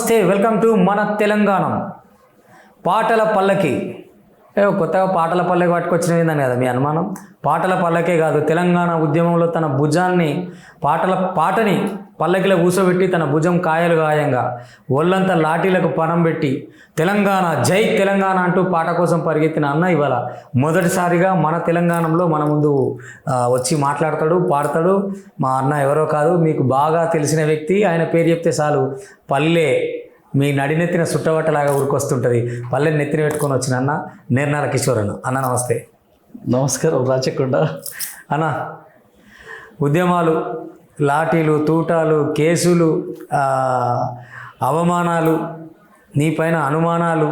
నమస్తే, welcome to మన తెలంగాణ పాటల పల్లకి. కొత్తగా పాటల పల్లకి పట్టుకొచ్చినవిందని కదా మీ అనుమానం. పాటల పల్లకే కాదు, తెలంగాణ ఉద్యమంలో తన భుజాన్ని పాటని పల్లకిలో కూసోబెట్టి తన భుజం కాయలు గాయంగా ఒళ్ళంతా లాఠీలకు పనం పెట్టి తెలంగాణ జై తెలంగాణ అంటూ పాట కోసం పరిగెత్తిన అన్న ఇవాళ మొదటిసారిగా మన తెలంగాణలో మన ముందు వచ్చి మాట్లాడతాడు, పాడతాడు. మా అన్న ఎవరో కాదు, మీకు బాగా తెలిసిన వ్యక్తి. ఆయన పేరు చెప్తే చాలు పల్లె మీ నడినెత్తిన సుట్టబట్టలాగా ఊరికొస్తుంటుంది. పల్లెని నెత్తిన పెట్టుకొని వచ్చిన అన్న నిర్నాల కిషోర్ అన్న. అన్న నమస్తే. నమస్కారం రాచకొండ అన్న. ఉద్యమాలు, లాఠీలు, తూటాలు, కేసులు, అవమానాలు, నీపైన అనుమానాలు,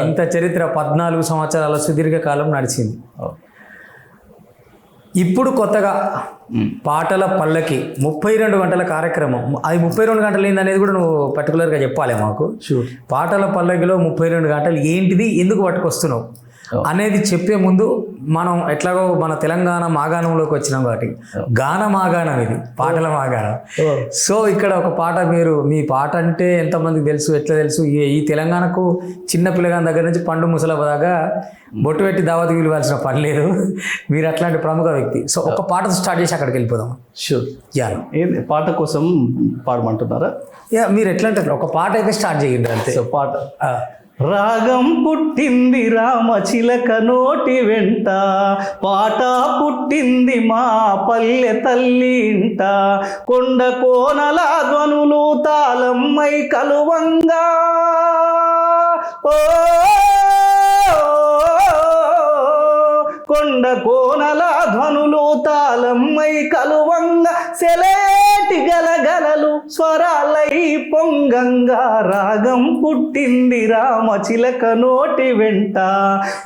ఇంత చరిత్ర 14 సంవత్సరాల సుదీర్ఘకాలం నడిచింది. ఇప్పుడు కొత్తగా పాటల పల్లకి 32 గంటల కార్యక్రమం. అది 32 గంటలు ఏందనేది కూడా నువ్వు పర్టికులర్గా చెప్పాలి మాకు. పాటల పల్లకిలో 32 గంటలు ఏంటిది, ఎందుకు పట్టుకొస్తున్నావు అనేది చెప్పే ముందు మనం ఎట్లాగో మన తెలంగాణ మాగాణంలోకి వచ్చినాం కాబట్టి గాన మాగాణం, ఇది పాటల మాగాణం. సో ఇక్కడ ఒక పాట, మీ పాట అంటే ఎంతమందికి తెలుసు, ఎట్లా తెలుసు? ఈ తెలంగాణకు చిన్న పిల్లగాని దగ్గర నుంచి పండు ముసల దాకా బొట్టు పెట్టి దావతికి పిలవాల్సిన పని లేదు. మీరు అట్లాంటి ప్రముఖ వ్యక్తి. సో ఒక పాట స్టార్ట్ చేసి అక్కడికి వెళ్ళిపోదాం. షూర్. ఏంది పాట కోసం పాడమంటున్నారా? మీరు ఎట్లా అంటారు, ఒక పాట అయితే స్టార్ట్ చేయండి అంతే. సో పాట. రాగం పుట్టింది రామచిలక నోటి వెంట, పాట పుట్టింది మా పల్లె తల్లి ఇంట, కొండ కోనల ధ్వనులు తాళమ్మై కలువంగా, కొండ కోనల ధ్వనులు తాళమ్మై కలువంగా, సెలేటి గలగలలు స్వరాలై పొంగంగా, రాగం పుట్టింది రామచిలక నోటి వెంట,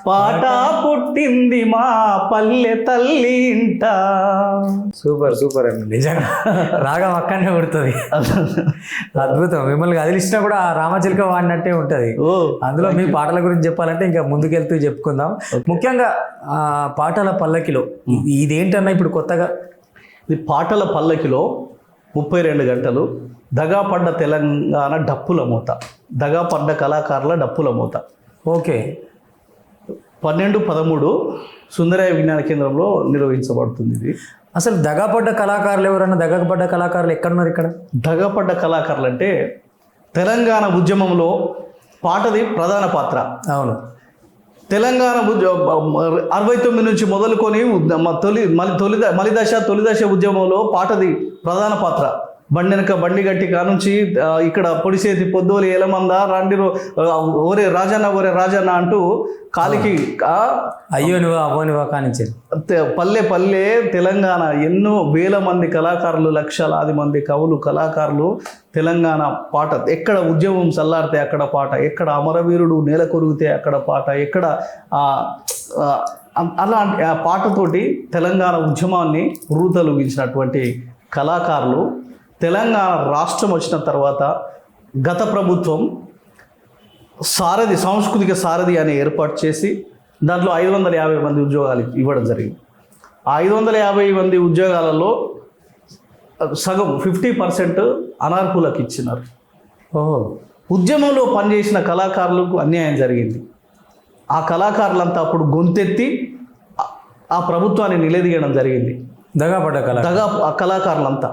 పాట పుట్టింది మా పల్లె తల్లి ఇంట. సూపర్ సూపర్ అండి, నిజంగా రాగం అక్కడనే పుడుతుంది. అద్భుతం. మిమ్మల్ని కదిలిచ్చినా కూడా రామచిలక వాడినట్టే ఉంటుంది. అందులో మీ పాటల గురించి చెప్పాలంటే ఇంకా ముందుకెళ్తూ చెప్పుకుందాం. ముఖ్యంగా పాటల పల్లకిలో ఇదేంటన్నా ఇప్పుడు కొత్తగా? ఇది పాటల పల్లకిలో 32 గంటలు దగాపడ్డ తెలంగాణ డప్పుల మూత, దగాపడ్డ కళాకారుల డప్పుల మూత. ఓకే. 12-13 సుందరయ్య విజ్ఞాన కేంద్రంలో నిర్వహించబడుతుంది ఇది. అసలు దగాపడ్డ కళాకారులు ఎవరన్నా? దగాపడ్డ కళాకారులు ఎక్కడున్నారు ఇక్కడ? దగాపడ్డ కళాకారులు అంటే తెలంగాణ ఉద్యమంలో పాటది ప్రధాన పాత్ర. అవును. తెలంగాణ 69 నుంచి మొదలుకొని తొలి దశ ఉద్యమంలో పాటది ప్రధాన పాత్ర. బండెనక బండి గట్టి కానుంచి ఇక్కడ పొడిసేతి పొద్దోలి ఏలమంద రాండిరో ఓరే రాజన్న అంటూ కాలికి అయ్యో నువ్వు అవ్వనివా కానించి పల్లె పల్లె తెలంగాణ ఎన్నో వేల మంది కళాకారులు, లక్షలాది మంది కవులు, కళాకారులు తెలంగాణ పాట. ఎక్కడ ఉద్యమం చల్లారితే అక్కడ పాట, ఎక్కడ అమరవీరుడు నేల కొరిగితే అక్కడ పాట, ఎక్కడ అలాంటి ఆ పాటతోటి తెలంగాణ ఉద్యమాన్ని ఉర్రూతలూగించినటువంటి కళాకారులు. తెలంగాణ రాష్ట్రం వచ్చిన తర్వాత గత ప్రభుత్వం సాంస్కృతిక సారథి అని ఏర్పాటు చేసి దాంట్లో 550 మంది ఉద్యోగాలు ఇవ్వడం జరిగింది. ఆ 550 మంది ఉద్యోగాలలో సగం 50% అనార్హులకు ఇచ్చినారు. ఉద్యమంలో పనిచేసిన కళాకారులకు అన్యాయం జరిగింది. ఆ కళాకారులంతా అప్పుడు గొంతెత్తి ఆ ప్రభుత్వాన్ని నిలదీయడం జరిగింది. దగాపడ్డ కళాకారులంతా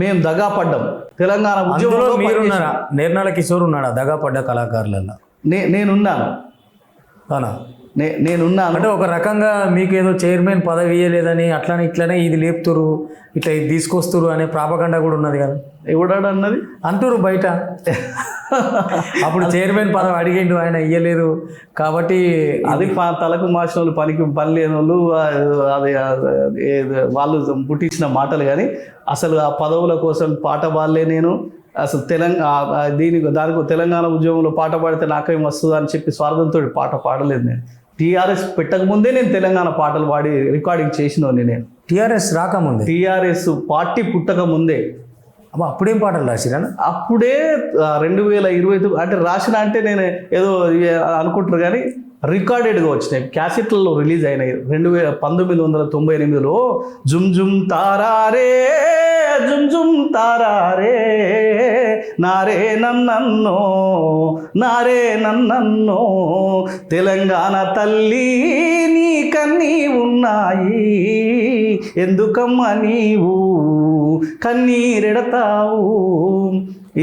మేము దగాపడ్డాం. తెలంగాణ ఉద్యమంలో మీరున్నారా? నిర్నాల కిషోర్ ఉన్నాడా దగాపడ్డ కళాకారులలో? నేనున్నాను. అవునా? నేనున్నాను. అంటే ఒక రకంగా మీకు ఏదో చైర్మన్ పదవి ఇయ్యలేదని అట్లనే ఇట్లనే ఇది లేపుతురు, ఇట్లా ఇది తీసుకొస్తురు అనే ప్రాపగండా కూడా ఉన్నది కదా. ఎవడాడు అన్నది అంటురు బయట. అప్పుడు చైర్మన్ పదవి అడిగిండు, ఆయన ఇయ్యలేదు కాబట్టి అది తలకు మాసిన వాళ్ళు, పని లేని వాళ్ళు, అది వాళ్ళు పుట్టించిన మాటలు. కానీ అసలు ఆ పదవుల కోసం పాట పాడలే నేను. అసలు దానికి తెలంగాణ ఉద్యమంలో పాట పాడితే నాకేం వస్తుందా అని చెప్పి స్వార్థంతో పాట పాడలేదు నేను. టీఆర్ఎస్ పెట్టకముందే నేను తెలంగాణ పాటలు పాడి రికార్డింగ్ చేసినోని నేను. టీఆర్ఎస్ రాకముందే, టీఆర్ఎస్ పార్టీ పుట్టకముందే. అప్పుడేం పాటలు రాసిరా? అప్పుడే 2020 అంటే రాసిన అంటే నేను ఏదో అనుకుంటారు కానీ రికార్డెడ్గా వచ్చినాయి, క్యాసెట్లలో రిలీజ్ అయినాయి. 1998లో జుమ్ జుమ్ తారారే జుమ్ జుమ్ తారారే నారే నన్నన్నో తెలంగాణ తల్లి నీ కన్నీ ఉన్నాయి ఎందుకమ్మా నీవు కన్నీరెడతావు.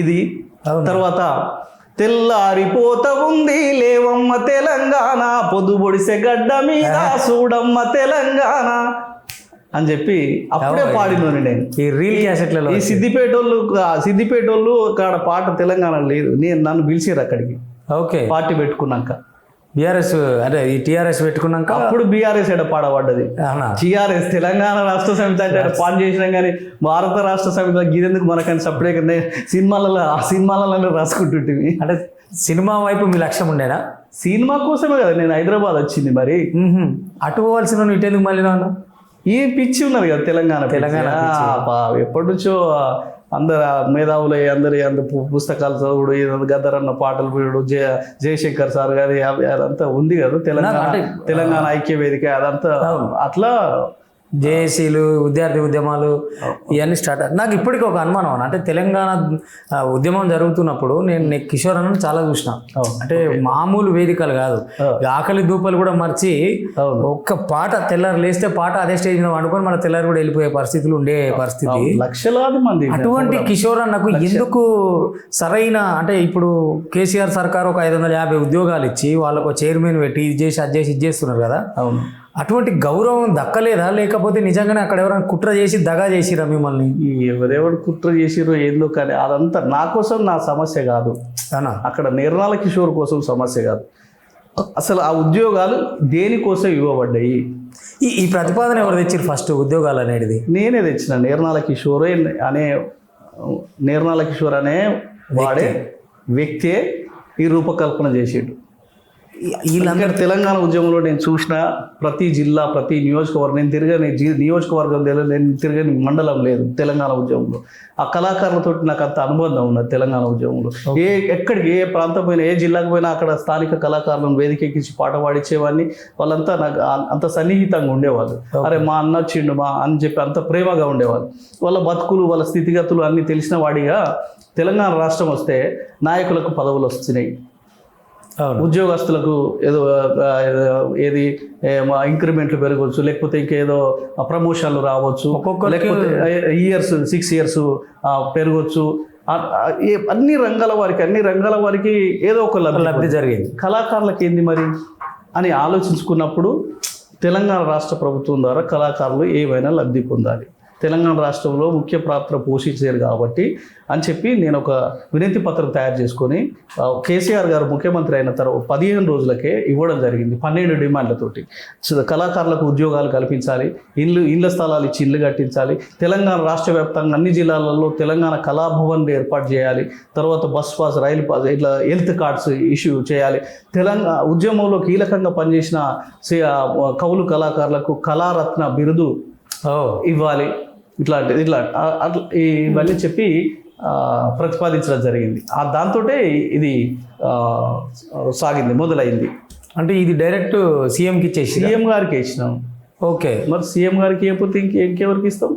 ఇది తర్వాత తెల్లారిపోత ఉంది లేవమ్మ తెలంగాణ పొద్దుబొడిసే గడ్డ మీద చూడమ్మ తెలంగాణ అని చెప్పి అప్పుడే పాడినోని నేను. ఈ రీల్ క్యాసెట్లలో ఈ సిద్దిపేట వాళ్ళు అక్కడ పాట తెలంగాణ లేదు, నన్ను పిలిచారు అక్కడికి ఓకే పార్టీ పెట్టుకున్నాక. బీఆర్ఎస్ అంటే ఈ టీఆర్ఎస్ పెట్టుకున్నాక అప్పుడు బీఆర్ఎస్ ఎడ పాడబడ్డది. టీఆర్ఎస్ తెలంగాణ రాష్ట్ర సమితి అంటే పాన్ చేసినాం కానీ భారత రాష్ట్ర సమితి గిరెందుకు మనకని సపరేట్గా సినిమాలలో రాసుకుంటుంటివి. అంటే సినిమా వైపు మీ లక్ష్యం ఉండేనా? సినిమా కోసమే కదా నేను హైదరాబాద్ వచ్చింది. మరి అటు పోవాల్సిన ఇటు ఎందుకు మళ్ళీ నాన్న? ఈ పిచ్చి ఉన్నారు కదా తెలంగాణ ఎప్పటి నుంచో అందరు మేధావులు అందరి పుస్తకాలు చదువుడు, గద్దరన్న పాటలు పీడు, జయశంకర్ సార్ గారి అదంతా ఉంది కదా తెలంగాణ ఐక్య వేదిక అదంతా అట్లా జేఏసీలు విద్యార్థి ఉద్యమాలు ఇవన్నీ స్టార్ట్. నాకు ఇప్పటికీ ఒక అనుమానం, అంటే తెలంగాణ ఉద్యమం జరుగుతున్నప్పుడు నేను కిషోర్ అన్న చాలా చూసిన. అంటే మామూలు వేదికలు కాదు, ఆకలి దూపలు కూడా మర్చి ఒక్క పాట తెల్లారు లేస్తే పాట అదే స్టేజ్ మీద వండుకొని మన తెల్లారు కూడా వెళ్ళిపోయే పరిస్థితులు ఉండే పరిస్థితి. లక్షలాది మంది. అటువంటి కిషోర్ అన్నకు ఎందుకు సరైన, అంటే ఇప్పుడు కేసీఆర్ సర్కార్ ఒక 550 ఉద్యోగాలు ఇచ్చి వాళ్ళకు చైర్మన్ పెట్టి ఇది చేసి అది చేసి ఇది చేస్తున్నారు కదా, అవును, అటువంటి గౌరవం దక్కలేదా? లేకపోతే నిజంగానే అక్కడ ఎవరైనా కుట్ర చేసి దగా చేసిరా మిమ్మల్ని? ఎవరెవరు కుట్ర చేసిరో ఏందో, కానీ అదంతా నా కోసం నా సమస్య కాదు, అక్కడ నిర్మల కిషోర్ కోసం సమస్య కాదు. అసలు ఆ ఉద్యోగాలు దేనికోసం ఇవ్వబడ్డాయి? ఈ ప్రతిపాదన ఎవరు తెచ్చారు ఫస్ట్ ఉద్యోగాలు అనేది? నేనే తెచ్చిన. నిర్మల కిషోర్ అనే వాడే వ్యక్తే ఈ రూపకల్పన చేసేడు. వీళ్ళందరూ తెలంగాణ ఉద్యమంలో నేను చూసిన ప్రతి జిల్లా ప్రతి నియోజకవర్గం, నేను తిరగని నియోజకవర్గం నేను తిరగని మండలం లేదు తెలంగాణ ఉద్యమంలో. ఆ కళాకారులతో నాకు అంత అనుబంధం ఉన్నది తెలంగాణ ఉద్యమంలో. ఎక్కడికి ఏ ప్రాంతం పోయినా, ఏ జిల్లాకు పోయినా అక్కడ స్థానిక కళాకారులను వేదికెక్కించి పాట పాడించేవాడిని. వాళ్ళంతా నాకు అంత సన్నిహితంగా ఉండేవాళ్ళు. అరే మా అన్న వచ్చిండు మా అని చెప్పి అంత ప్రేమగా ఉండేవాళ్ళు. వాళ్ళ బతుకులు వాళ్ళ స్థితిగతులు అన్నీ తెలిసిన వాడిగా తెలంగాణ రాష్ట్రం వస్తే నాయకులకు పదవులు వస్తున్నాయి, ఉద్యోగస్తులకు ఏది ఇంక్రిమెంట్లు పెరగవచ్చు, లేకపోతే ఇంకేదో ప్రమోషన్లు రావచ్చు, లేకపోతే 6 ఇయర్స్ పెరగవచ్చు. అన్ని రంగాల వారికి ఏదో ఒక లబ్ధి జరిగేది. కళాకారులకు ఏంది మరి అని ఆలోచించుకున్నప్పుడు తెలంగాణ రాష్ట్ర ప్రభుత్వం ద్వారా కళాకారులు ఏవైనా లబ్ధి పొందాలి, తెలంగాణ రాష్ట్రంలో ముఖ్య పాత్ర పోషించారు కాబట్టి అని చెప్పి నేను ఒక వినతి పత్రం తయారు చేసుకొని కేసీఆర్ గారు ముఖ్యమంత్రి అయిన తర్వాత 15 రోజులకే ఇవ్వడం జరిగింది. 12 డిమాండ్లతోటి. కళాకారులకు ఉద్యోగాలు కల్పించాలి, ఇళ్ళ స్థలాలు ఇచ్చి ఇల్లు కట్టించాలి, తెలంగాణ రాష్ట్ర వ్యాప్తంగా అన్ని జిల్లాలలో తెలంగాణ కళాభవన్ ఏర్పాటు చేయాలి, తర్వాత బస్ పాస్, రైలు పాస్, ఇట్లా హెల్త్ కార్డ్స్ ఇష్యూ చేయాలి, తెలంగాణ ఉద్యమంలో కీలకంగా పనిచేసిన కవులు కళాకారులకు కళారత్న బిరుదు ఇవ్వాలి, ఇట్లా ఇవన్నీ చెప్పి ప్రతిపాదించడం జరిగింది. దాంతో ఇది సాగింది, మొదలైంది. అంటే ఇది డైరెక్ట్ సీఎంకి ఇచ్చేసి సీఎం గారికి ఇచ్చినాం. ఓకే, మరి సీఎం గారికి ఇవ్వకపోతే ఇంకెవరికి ఇస్తాం?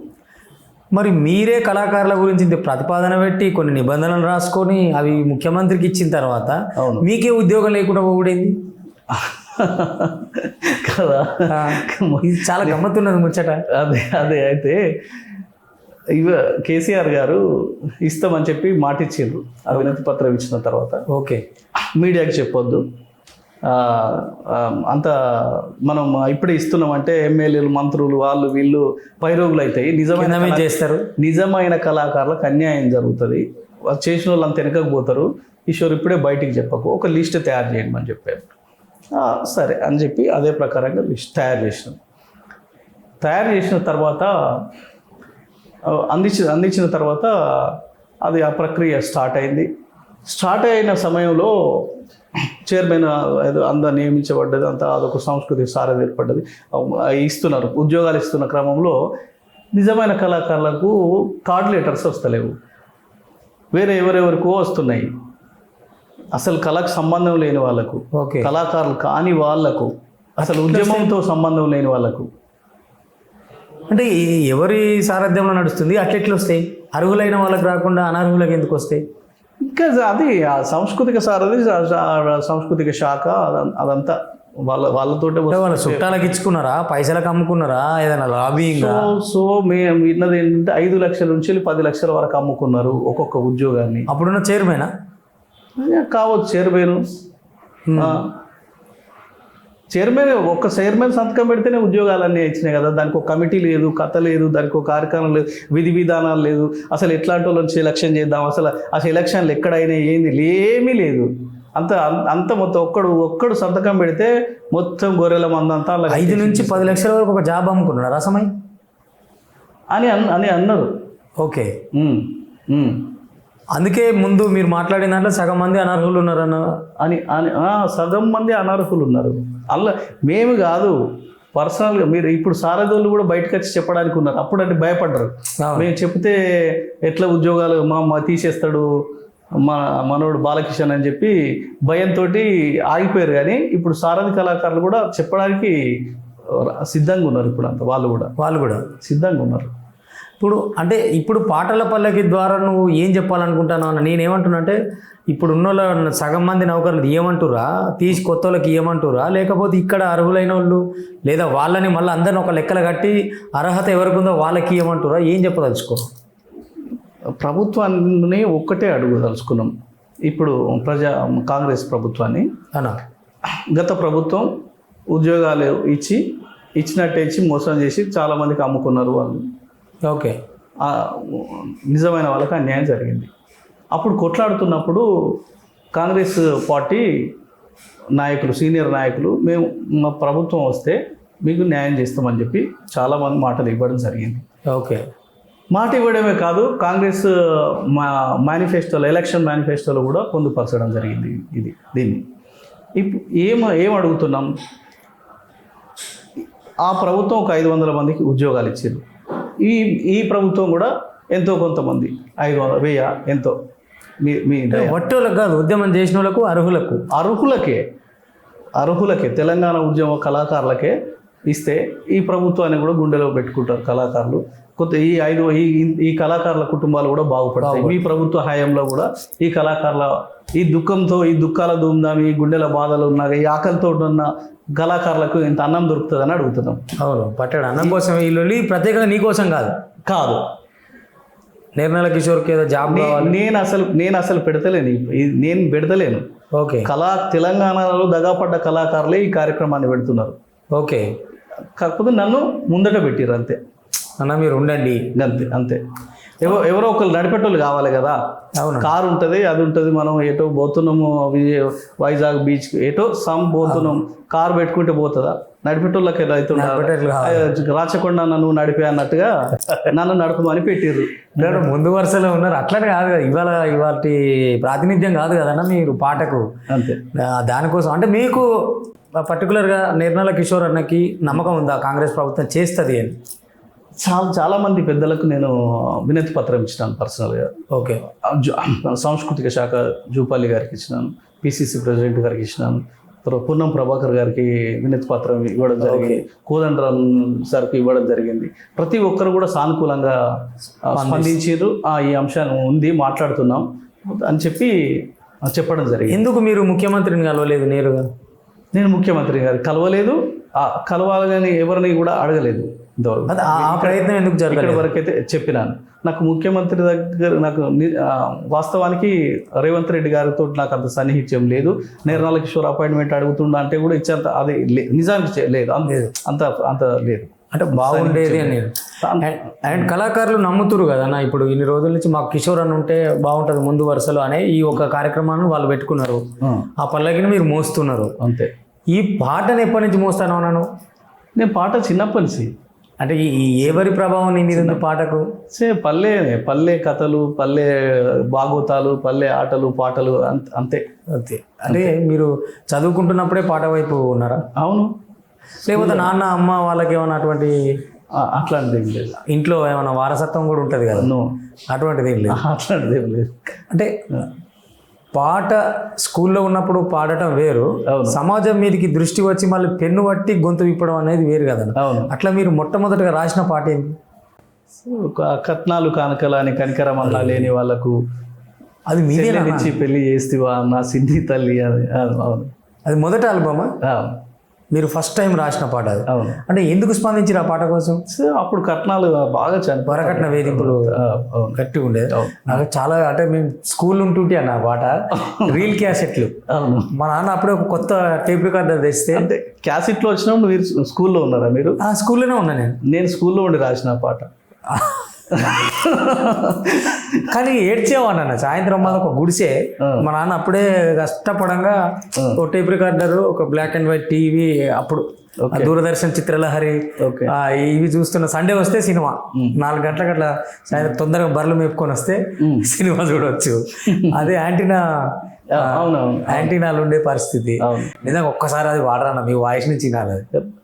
మరి మీరే కళాకారుల గురించి ప్రతిపాదన పెట్టి కొన్ని నిబంధనలు రాసుకొని అవి ముఖ్యమంత్రికి ఇచ్చిన తర్వాత మీకే ఉద్యోగం లేకుండా పోకూడేది కదా. ఇది చాలా గమ్మత్తున్నది ముచ్చట. అదే అయితే కేసీఆర్ గారు ఇస్తామని చెప్పి మాట ఇచ్చిండ్రు. ఆ వినతి పత్రం ఇచ్చిన తర్వాత ఓకే మీడియాకి చెప్పొద్దు, అంత మనం ఇప్పుడే ఇస్తున్నామంటే ఎమ్మెల్యేలు మంత్రులు వాళ్ళు వీళ్ళు పైరోగులు అవుతాయి, నిజమైన కళాకారులకు అన్యాయం జరుగుతుంది, చేసిన వాళ్ళు అంత వెనకపోతారు, ఈశ్వర్ ఇప్పుడే బయటికి చెప్పకు, ఒక లిస్ట్ తయారు చేయండి అని చెప్పారు. సరే అని చెప్పి అదే ప్రకారంగా లిస్ట్ తయారు చేసిన తర్వాత అందించిన తర్వాత అది ఆ ప్రక్రియ స్టార్ట్ అయిన సమయంలో చైర్మన్ అందరు నియమించబడ్డది, అంతా అదొక సాంస్కృతిక సారథి ఏర్పడ్డది. ఉద్యోగాలు ఇస్తున్న క్రమంలో నిజమైన కళాకారులకు కార్డ్ లెటర్స్ వస్తలేవు, వేరే ఎవరెవరికో వస్తున్నాయి. అసలు కళకు సంబంధం లేని వాళ్ళకు, కళాకారులు కాని వాళ్లకు, అసలు ఉద్యమంతో సంబంధం లేని వాళ్ళకు. అంటే ఎవరి సారథ్యంలో నడుస్తుంది? అట్లెట్లు వస్తాయి? అర్హులైన వాళ్ళకి రాకుండా అనర్హులకు ఎందుకు వస్తాయి? ఇంకా అది ఆ సాంస్కృతిక సారథి సాంస్కృతిక శాఖ అదంతా వాళ్ళతోటే అంటే వాళ్ళ చుట్టాలకు ఇచ్చుకున్నారా, పైసలకు అమ్ముకున్నారా, ఏదైనా లాబింగ్? సో మేము విన్నది ఏంటంటే 5 లక్షల నుంచి 10 లక్షల వరకు అమ్ముకున్నారు ఒక్కొక్క ఉద్యోగాన్ని. అప్పుడున్న చైర్మనా కావచ్చు, చైర్మన్ ఒక్క చైర్మన్ సంతకం పెడితేనే ఉద్యోగాలన్నీ ఇచ్చినాయి కదా. దానికి ఒక కమిటీ లేదు, కథ లేదు, దానికి ఒక కార్యక్రమం లేదు, విధి విధానాలు లేదు. అసలు ఎట్లాంటి వాళ్ళని సెలక్షన్ చేద్దాం, అసలు ఆ సెలక్షన్లు ఎక్కడైనా ఏంది ఏమీ లేదు. అంత మొత్తం ఒక్కడు సంతకం పెడితే మొత్తం గొర్రెల మందంతా 5 నుంచి 10 లక్షల వరకు ఒక జాబ్ అమ్ముకున్నాడు రసమై అని అన్నారు. ఓకే, అందుకే ముందు మీరు మాట్లాడిన దాంట్లో సగం మంది అనర్హులు ఉన్నారన్న సగం మంది అనర్హులు ఉన్నారు. అలా మేము కాదు, పర్సనల్గా మీరు ఇప్పుడు సారథులు కూడా బయటకు వచ్చి చెప్పడానికి ఉన్నారు. అప్పుడు అంటే భయపడ్డారు, మేము చెప్తే ఎట్లా ఉద్యోగాలు మా తీసేస్తాడు మనోడు బాలకిషన్ అని చెప్పి భయంతో ఆగిపోయారు. కానీ ఇప్పుడు సారథి కళాకారులు కూడా చెప్పడానికి సిద్ధంగా ఉన్నారు. ఇప్పుడు అంతా వాళ్ళు కూడా సిద్ధంగా ఉన్నారు. ఇప్పుడు పాటల పల్లకి ద్వారా నువ్వు ఏం చెప్పాలనుకుంటాను అన్న? నేనేమంటున్నా అంటే ఇప్పుడు ఉన్న సగం మంది నౌకర్లు ఇవ్వమంటురా, తీసి కొత్త వాళ్ళకి ఇవ్వమంటురా, లేకపోతే ఇక్కడ అర్హులైన వాళ్ళు లేదా వాళ్ళని మళ్ళీ అందరిని ఒక లెక్కలు కట్టి అర్హత ఎవరికి ఉందో వాళ్ళకి ఇవ్వమంటురా, ఏం చెప్పదలుచుకో? ప్రభుత్వాన్ని ఒక్కటే అడుగుదలుచుకున్నాం. ఇప్పుడు కాంగ్రెస్ ప్రభుత్వాన్ని అన్నా, గత ప్రభుత్వం ఉద్యోగాలు ఇచ్చినట్టే ఇచ్చి మోసం చేసి చాలామందికి అమ్ముకున్నారు వాళ్ళు. ఓకే, నిజమైన వాళ్ళకి అన్యాయం జరిగింది. అప్పుడు కొట్లాడుతున్నప్పుడు కాంగ్రెస్ పార్టీ నాయకులు, సీనియర్ నాయకులు, మేము మా ప్రభుత్వం వస్తే మీకు న్యాయం చేస్తామని చెప్పి చాలామంది మాటలు ఇవ్వడం జరిగింది. ఓకే, మాట ఇవ్వడమే కాదు, కాంగ్రెస్ మేనిఫెస్టోలో, ఎలక్షన్ మేనిఫెస్టోలో కూడా పొందుపరచడం జరిగింది దీన్ని. ఇప్పుడు ఏం అడుగుతున్నాం? ఆ ప్రభుత్వం ఒక 500 మందికి ఉద్యోగాలు ఇచ్చారు. ఈ ప్రభుత్వం కూడా ఎంతో కొంతమంది 500, 1000 ఎంతో మీ వట్టోళ్ళకు కాదు, ఉద్యమం చేసిన వాళ్ళకు, అర్హులకే తెలంగాణ ఉద్యమ కళాకారులకే ఇస్తే ఈ ప్రభుత్వాన్ని కూడా గుండెలో పెట్టుకుంటారు కళాకారులు. ఈ కళాకారుల కుటుంబాలు కూడా బాగుపడతాయి. మీ ప్రభుత్వ హయాంలో కూడా ఈ కళాకారుల ఈ దుఃఖాల ధూమ్ధాం, ఈ గుండెల బాధలు ఉన్న, ఈ ఆకలితో ఉన్న కళాకారులకు ఇంత అన్నం దొరుకుతుందని అడుగుతున్నాం. అవును, పట్టాడు అన్నం కోసం వీళ్ళు ప్రత్యేకంగా నీ కోసం కాదు. నిర్మల కిషోర్కి ఏదో జాబ్ నేను అసలు పెడతలేను. ఓకే, తెలంగాణలో దగాపడ్డ కళాకారులే ఈ కార్యక్రమాన్ని పెడుతున్నారు. ఓకే, కాకపోతే నన్ను ముందట పెట్టిరు అంతే. అన్న మీరు ఉండండి, అంతే. ఎవరో ఒకరు నడిపెట్టోళ్ళు కావాలి కదా. అవును, కారు ఉంటుంది, అది ఉంటుంది. మనం ఎటో పోతున్నాము, వైజాగ్ బీచ్ ఎటో పోతున్నాం, కారు పెట్టుకుంటే పోతుందా? నడిపెట్టోళ్ళకి రాచకొండ నన్ను నడిపే అన్నట్టుగా నన్ను నడపమని పెట్టిర్రు. ముందు వరుసలో ఉన్నారు. అట్లనే కాదు కదా, ఇవాళ ప్రాతినిధ్యం కాదు కదన్నా మీరు పాటకు. అంతే, దానికోసం అంటే మీకు పర్టికులర్గా నిర్మల కిషోర్ అన్నకి నమ్మకం ఉందా కాంగ్రెస్ ప్రభుత్వం చేస్తుంది అని? చాలా మంది పెద్దలకు నేను వినతి పత్రం ఇచ్చినాను పర్సనల్గా. ఓకే, సాంస్కృతిక శాఖ జూపాలి గారికి ఇచ్చినాను, పిసిసి ప్రెసిడెంట్ గారికి ఇచ్చినాను, తర్వాత పున్నం ప్రభాకర్ గారికి వినతి పత్రం ఇవ్వడం జరిగింది, కోదండరామ్ సార్కి ఇవ్వడం జరిగింది. ప్రతి ఒక్కరు కూడా సానుకూలంగా స్పందించారు. ఈ అంశాన్ని ఉంది, మాట్లాడుతున్నాం అని చెప్పడం జరిగింది. ఎందుకు మీరు ముఖ్యమంత్రిని కలవలేదు నేరుగా? నేను ముఖ్యమంత్రి గారు కలవలేదు, కలవాలని ఎవరిని కూడా అడగలేదు. ఆ ప్రయత్నం ఎందుకు జరగలేదు వరకు అయితే చెప్పినాను. నాకు ముఖ్యమంత్రి దగ్గర వాస్తవానికి రేవంత్ రెడ్డి గారితో నాకు అంత సన్నిహిత్యం లేదు. నిర్మల కిషోర్ అపాయింట్మెంట్ అడుగుతుండ అంటే కూడా ఇచ్చేంత అది నిజానికి లేదు, అంత లేదు. అంటే బాగుండేది అని. అండ్ కళాకారులు నమ్ముతురు కదా ఇప్పుడు ఇన్ని రోజుల నుంచి మాకు కిషోర్ అని ఉంటే బాగుంటుంది ముందు వరుసలో అనే ఈ ఒక కార్యక్రమాన్ని వాళ్ళు పెట్టుకున్నారు. ఆ పల్లకిని మీరు మోస్తున్నారు అంతే. ఈ పాటను ఎప్పటి నుంచి మోస్తాను అన్నాను నేను? పాట చిన్నప్పటి నుంచి. అంటే ఎవరి ప్రభావం నీ మీద ఉంది పాటకు? పల్లె కథలు, పల్లె భాగవతాలు, పల్లె ఆటలు పాటలు అంతే. అంటే మీరు చదువుకుంటున్నప్పుడే పాట వైపు ఉన్నారా? అవును. లేకపోతే నాన్న అమ్మ వాళ్ళకి ఏమైనా అట్లాంటిది ఏం లేదు? ఇంట్లో ఏమైనా వారసత్వం కూడా ఉంటుంది కదా, అటువంటిది ఏం లేదు? అట్లాంటిది ఏం లేదు. అంటే పాట స్కూల్లో ఉన్నప్పుడు పాడటం వేరు, సమాజం మీదకి దృష్టి వచ్చి మళ్ళీ పెన్ను పట్టి గొంతు విప్పడం అనేది వేరు కదా. అట్లా మీరు మొట్టమొదటిగా రాసిన పాట ఏంటి? కట్నాలు కానకలు అని కనికరమల్లా లేని వాళ్ళకు అది మీదేనా? నుంచి పెళ్లి చేస్తేవా నా సిద్ధి తల్లి అని. అవును అది మొదటి ఆల్బమా? అవును మీరు ఫస్ట్ టైం రాసిన పాట అది? అవును. అంటే ఎందుకు స్పందించారు ఆ పాట కోసం? సో అప్పుడు కట్నాలు బాగా వరకట్న వేధింపులు గట్టిగా ఉండేది. నాకు చాలా, అంటే మేము స్కూల్ ఉంటుంటే అన్న పాట రీల్ క్యాసెట్లు. అవును. మా నాన్న అప్పుడే ఒక కొత్త టేప్ రికార్డర్ తెస్తే, అంటే క్యాసెట్లో వచ్చినప్పుడు మీరు స్కూల్లో ఉన్నారా? మీరు? ఆ స్కూల్లోనే ఉన్నా నేను స్కూల్లో ఉండి రాసిన పాట. కానీ ఏడ్చేవాడిన సాయంత్రం మాది ఒక గుడిసే. మా నాన్న అప్పుడే కష్టపడంగా ఒక టేప్ రికార్డర్, ఒక బ్లాక్ అండ్ వైట్ టీవీ, అప్పుడు దూరదర్శన్ చిత్రలహరి ఇవి చూస్తున్న. సండే వస్తే సినిమా 4 గంటలకు అట్లా సాయంత్రం తొందరగా బర్రెలు మేపుకొని వస్తే సినిమా చూడవచ్చు. అదే యాంటీనాలు ఉండే పరిస్థితి. నిజంగా ఒక్కసారి అది వాడరాన్న మీ వాయిస్ నుంచి కాదు.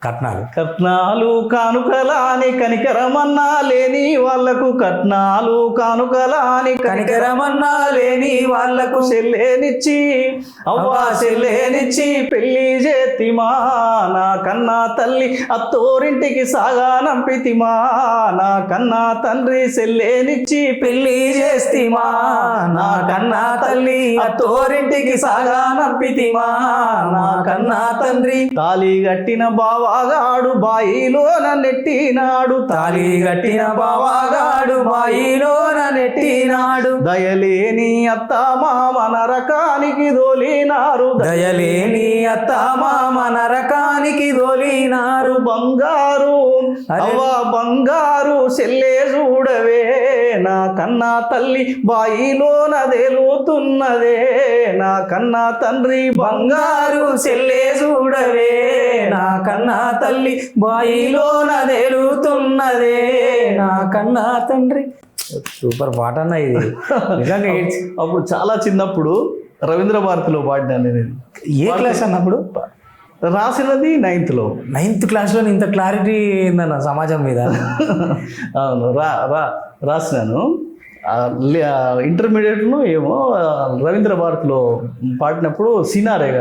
కట్నాలు కానుకలాని కనికరమన్నా లేని వాళ్లకు, కట్నాలు కానుకలాని కనికరమన్నా లేని వాళ్లకు, చెల్లేనిచ్చి అవ్వా చెల్లేనిచ్చి పెళ్లి చేతిమా నా కన్నా తల్లి, అత్తోరింటికి సాగా నంపితిమా నా కన్నా తండ్రి, చెల్లేనిచ్చి పెళ్లి చేస్తిమా నా కన్నా తల్లి, అత్తోరింటికి సాగా నంపితిమా నా కన్నా తండ్రి. తాళి గట్టిన బావాగాడు బాయిలోన నెట్టినాడు, తాళి గట్టిన బావాగాడు బాయిలోన నెట్టినాడు, దయలేని అత్త మామ నరకానికి దోలినారు, దయలేని అత్త మామ నరకానికి దోలినారు. బంగారు అవ్వా బంగారు చెల్లే చూడవే నా కన్నా తల్లి, బాయిలోన తేలుతున్నదే నా కన్నా తండ్రి, బంగారు చెల్లే చూడవే నా కన్నా తల్లి, బాయిలోన తేలుతున్నదే నా కన్నా తండ్రి. సూపర్ పాట అన్న ఇది. నిజంగా అప్పుడు చాలా చిన్నప్పుడు రవీంద్ర భారతిలో పాడినాను నేను. ఏ క్లాస్ అన్నప్పుడు? రాసినది 9th క్లాస్లో. ఇంత క్లారిటీ ఏందన్న సమాజం మీద. అవును రాసినాను. ఇంటర్మీడియట్లో ఏమో రవీంద్ర భారతిలో పాడినప్పుడు సీనారాయణ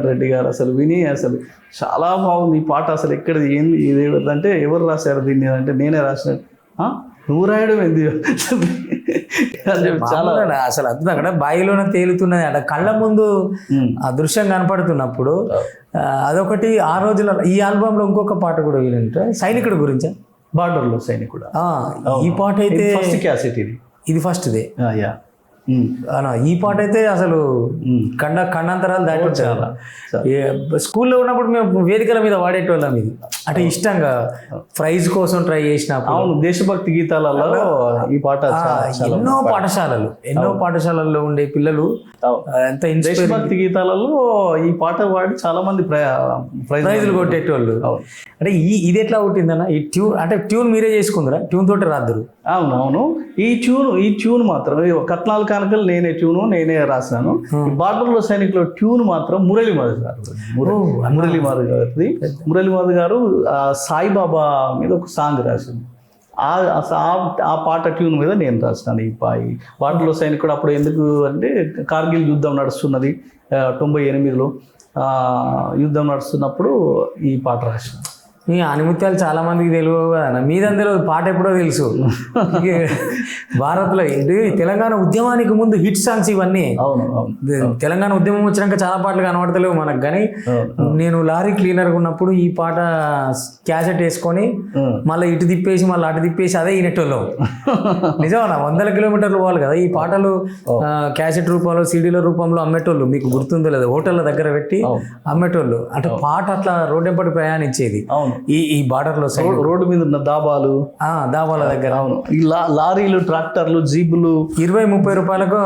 రెడ్డి గారు అసలు విని అసలు చాలా బాగుంది ఈ పాట, అసలు ఎక్కడిది ఏంది ఇది అంటే ఎవరు రాశారు దీన్ని అంటే నేనే రాసిన. నువ్వు రాయడం ఏంది చాలా అసలు అద్భుతం. అక్కడ బాయిలోనే తేలుతున్నది అక్కడ కళ్ళ ముందు ఆ దృశ్యం కనపడుతున్నప్పుడు అదొకటి. ఆ రోజుల ఈ ఆల్బమ్ లో ఇంకొక పాట కూడా వినంటే సైనికుడి గురించా? బార్డర్లో సైనికుడు. ఈ పాట అయితే ఫస్ట్ క్యాసెట్ ఇది ఫస్ట్దే. ఈ పాట అయితే అసలు ఖండాంతరాలు దాటి చాలా. స్కూల్లో ఉన్నప్పుడు మేము వేదికల మీద వాడేటోళ్ళం ఇది. అంటే ఇష్టంగా ప్రైజ్ కోసం ట్రై చేసినప్పుడు. అవును, దేశభక్తి గీతాలలో ఈ పాట ఎన్నో పాఠశాలల్లో ఉండే పిల్లలు ఎంత దేశభక్తి గీతాలలో ఈ పాట వాడి చాలా మంది ప్రైజులు కొట్టేటోళ్ళు. అంటే ఇది ఎట్లా పుట్టిందన్న ఈ ట్యూన్? అంటే ట్యూన్ మీరే చేసుకుందరా? ట్యూన్ తోటి రాద్దరు? అవునవును. ఈ ట్యూన్ మాత్రం కట్నాలు కానుకలు నేనే రాసినాను. బార్డర్లో సైనికులో ట్యూన్ మాత్రం మురళీమాధవ్ గారిది. మురళీమాధవ్ గారు సాయిబాబా మీద ఒక సాంగ్ రాసింది. ఆ పాట ట్యూన్ మీద నేను రాసినాను. ఈ బార్డర్లో సైనికుడు అప్పుడు ఎందుకు అంటే కార్గిల్ యుద్ధం నడుస్తున్నది 98లో. యుద్ధం నడుస్తున్నప్పుడు ఈ పాట రాసినాను. మీ ఆనిముత్యాలు చాలా మందికి తెలియవు కదా, మీదందరూ పాట ఎప్పుడో తెలుసు. భారత్లో ఏంటి తెలంగాణ ఉద్యమానికి ముందు హిట్ సాంగ్స్ ఇవన్నీ. తెలంగాణ ఉద్యమం వచ్చినాక చాలా పాటలు కనబడతలేవు మనకు, కానీ నేను లారీ క్లీనర్గా ఉన్నప్పుడు ఈ పాట క్యాసెట్ వేసుకొని మళ్ళీ ఇటు తిప్పేసి మళ్ళీ అటు తిప్పేసి అదే వినేటోళ్ళం. నిజమన్నా 100 కిలోమీటర్లు పోవాలి కదా ఈ పాటలు. క్యాసెట్ రూపంలో సీడీల రూపంలో అమ్మేటోళ్ళు, మీకు గుర్తుందో లేదు, హోటళ్ళ దగ్గర పెట్టి అమ్మేటోళ్ళు. అంటే పాట అట్లా రోడ్డెంపటి ప్రయాణించేది. ఈ బార్డర్ లో రోడ్డు మీద ఉన్న దాబాల దగ్గర. అవును, ఈ లారీలు, ట్రాక్టర్లు, జీబులు 20-30 రూపాయలకు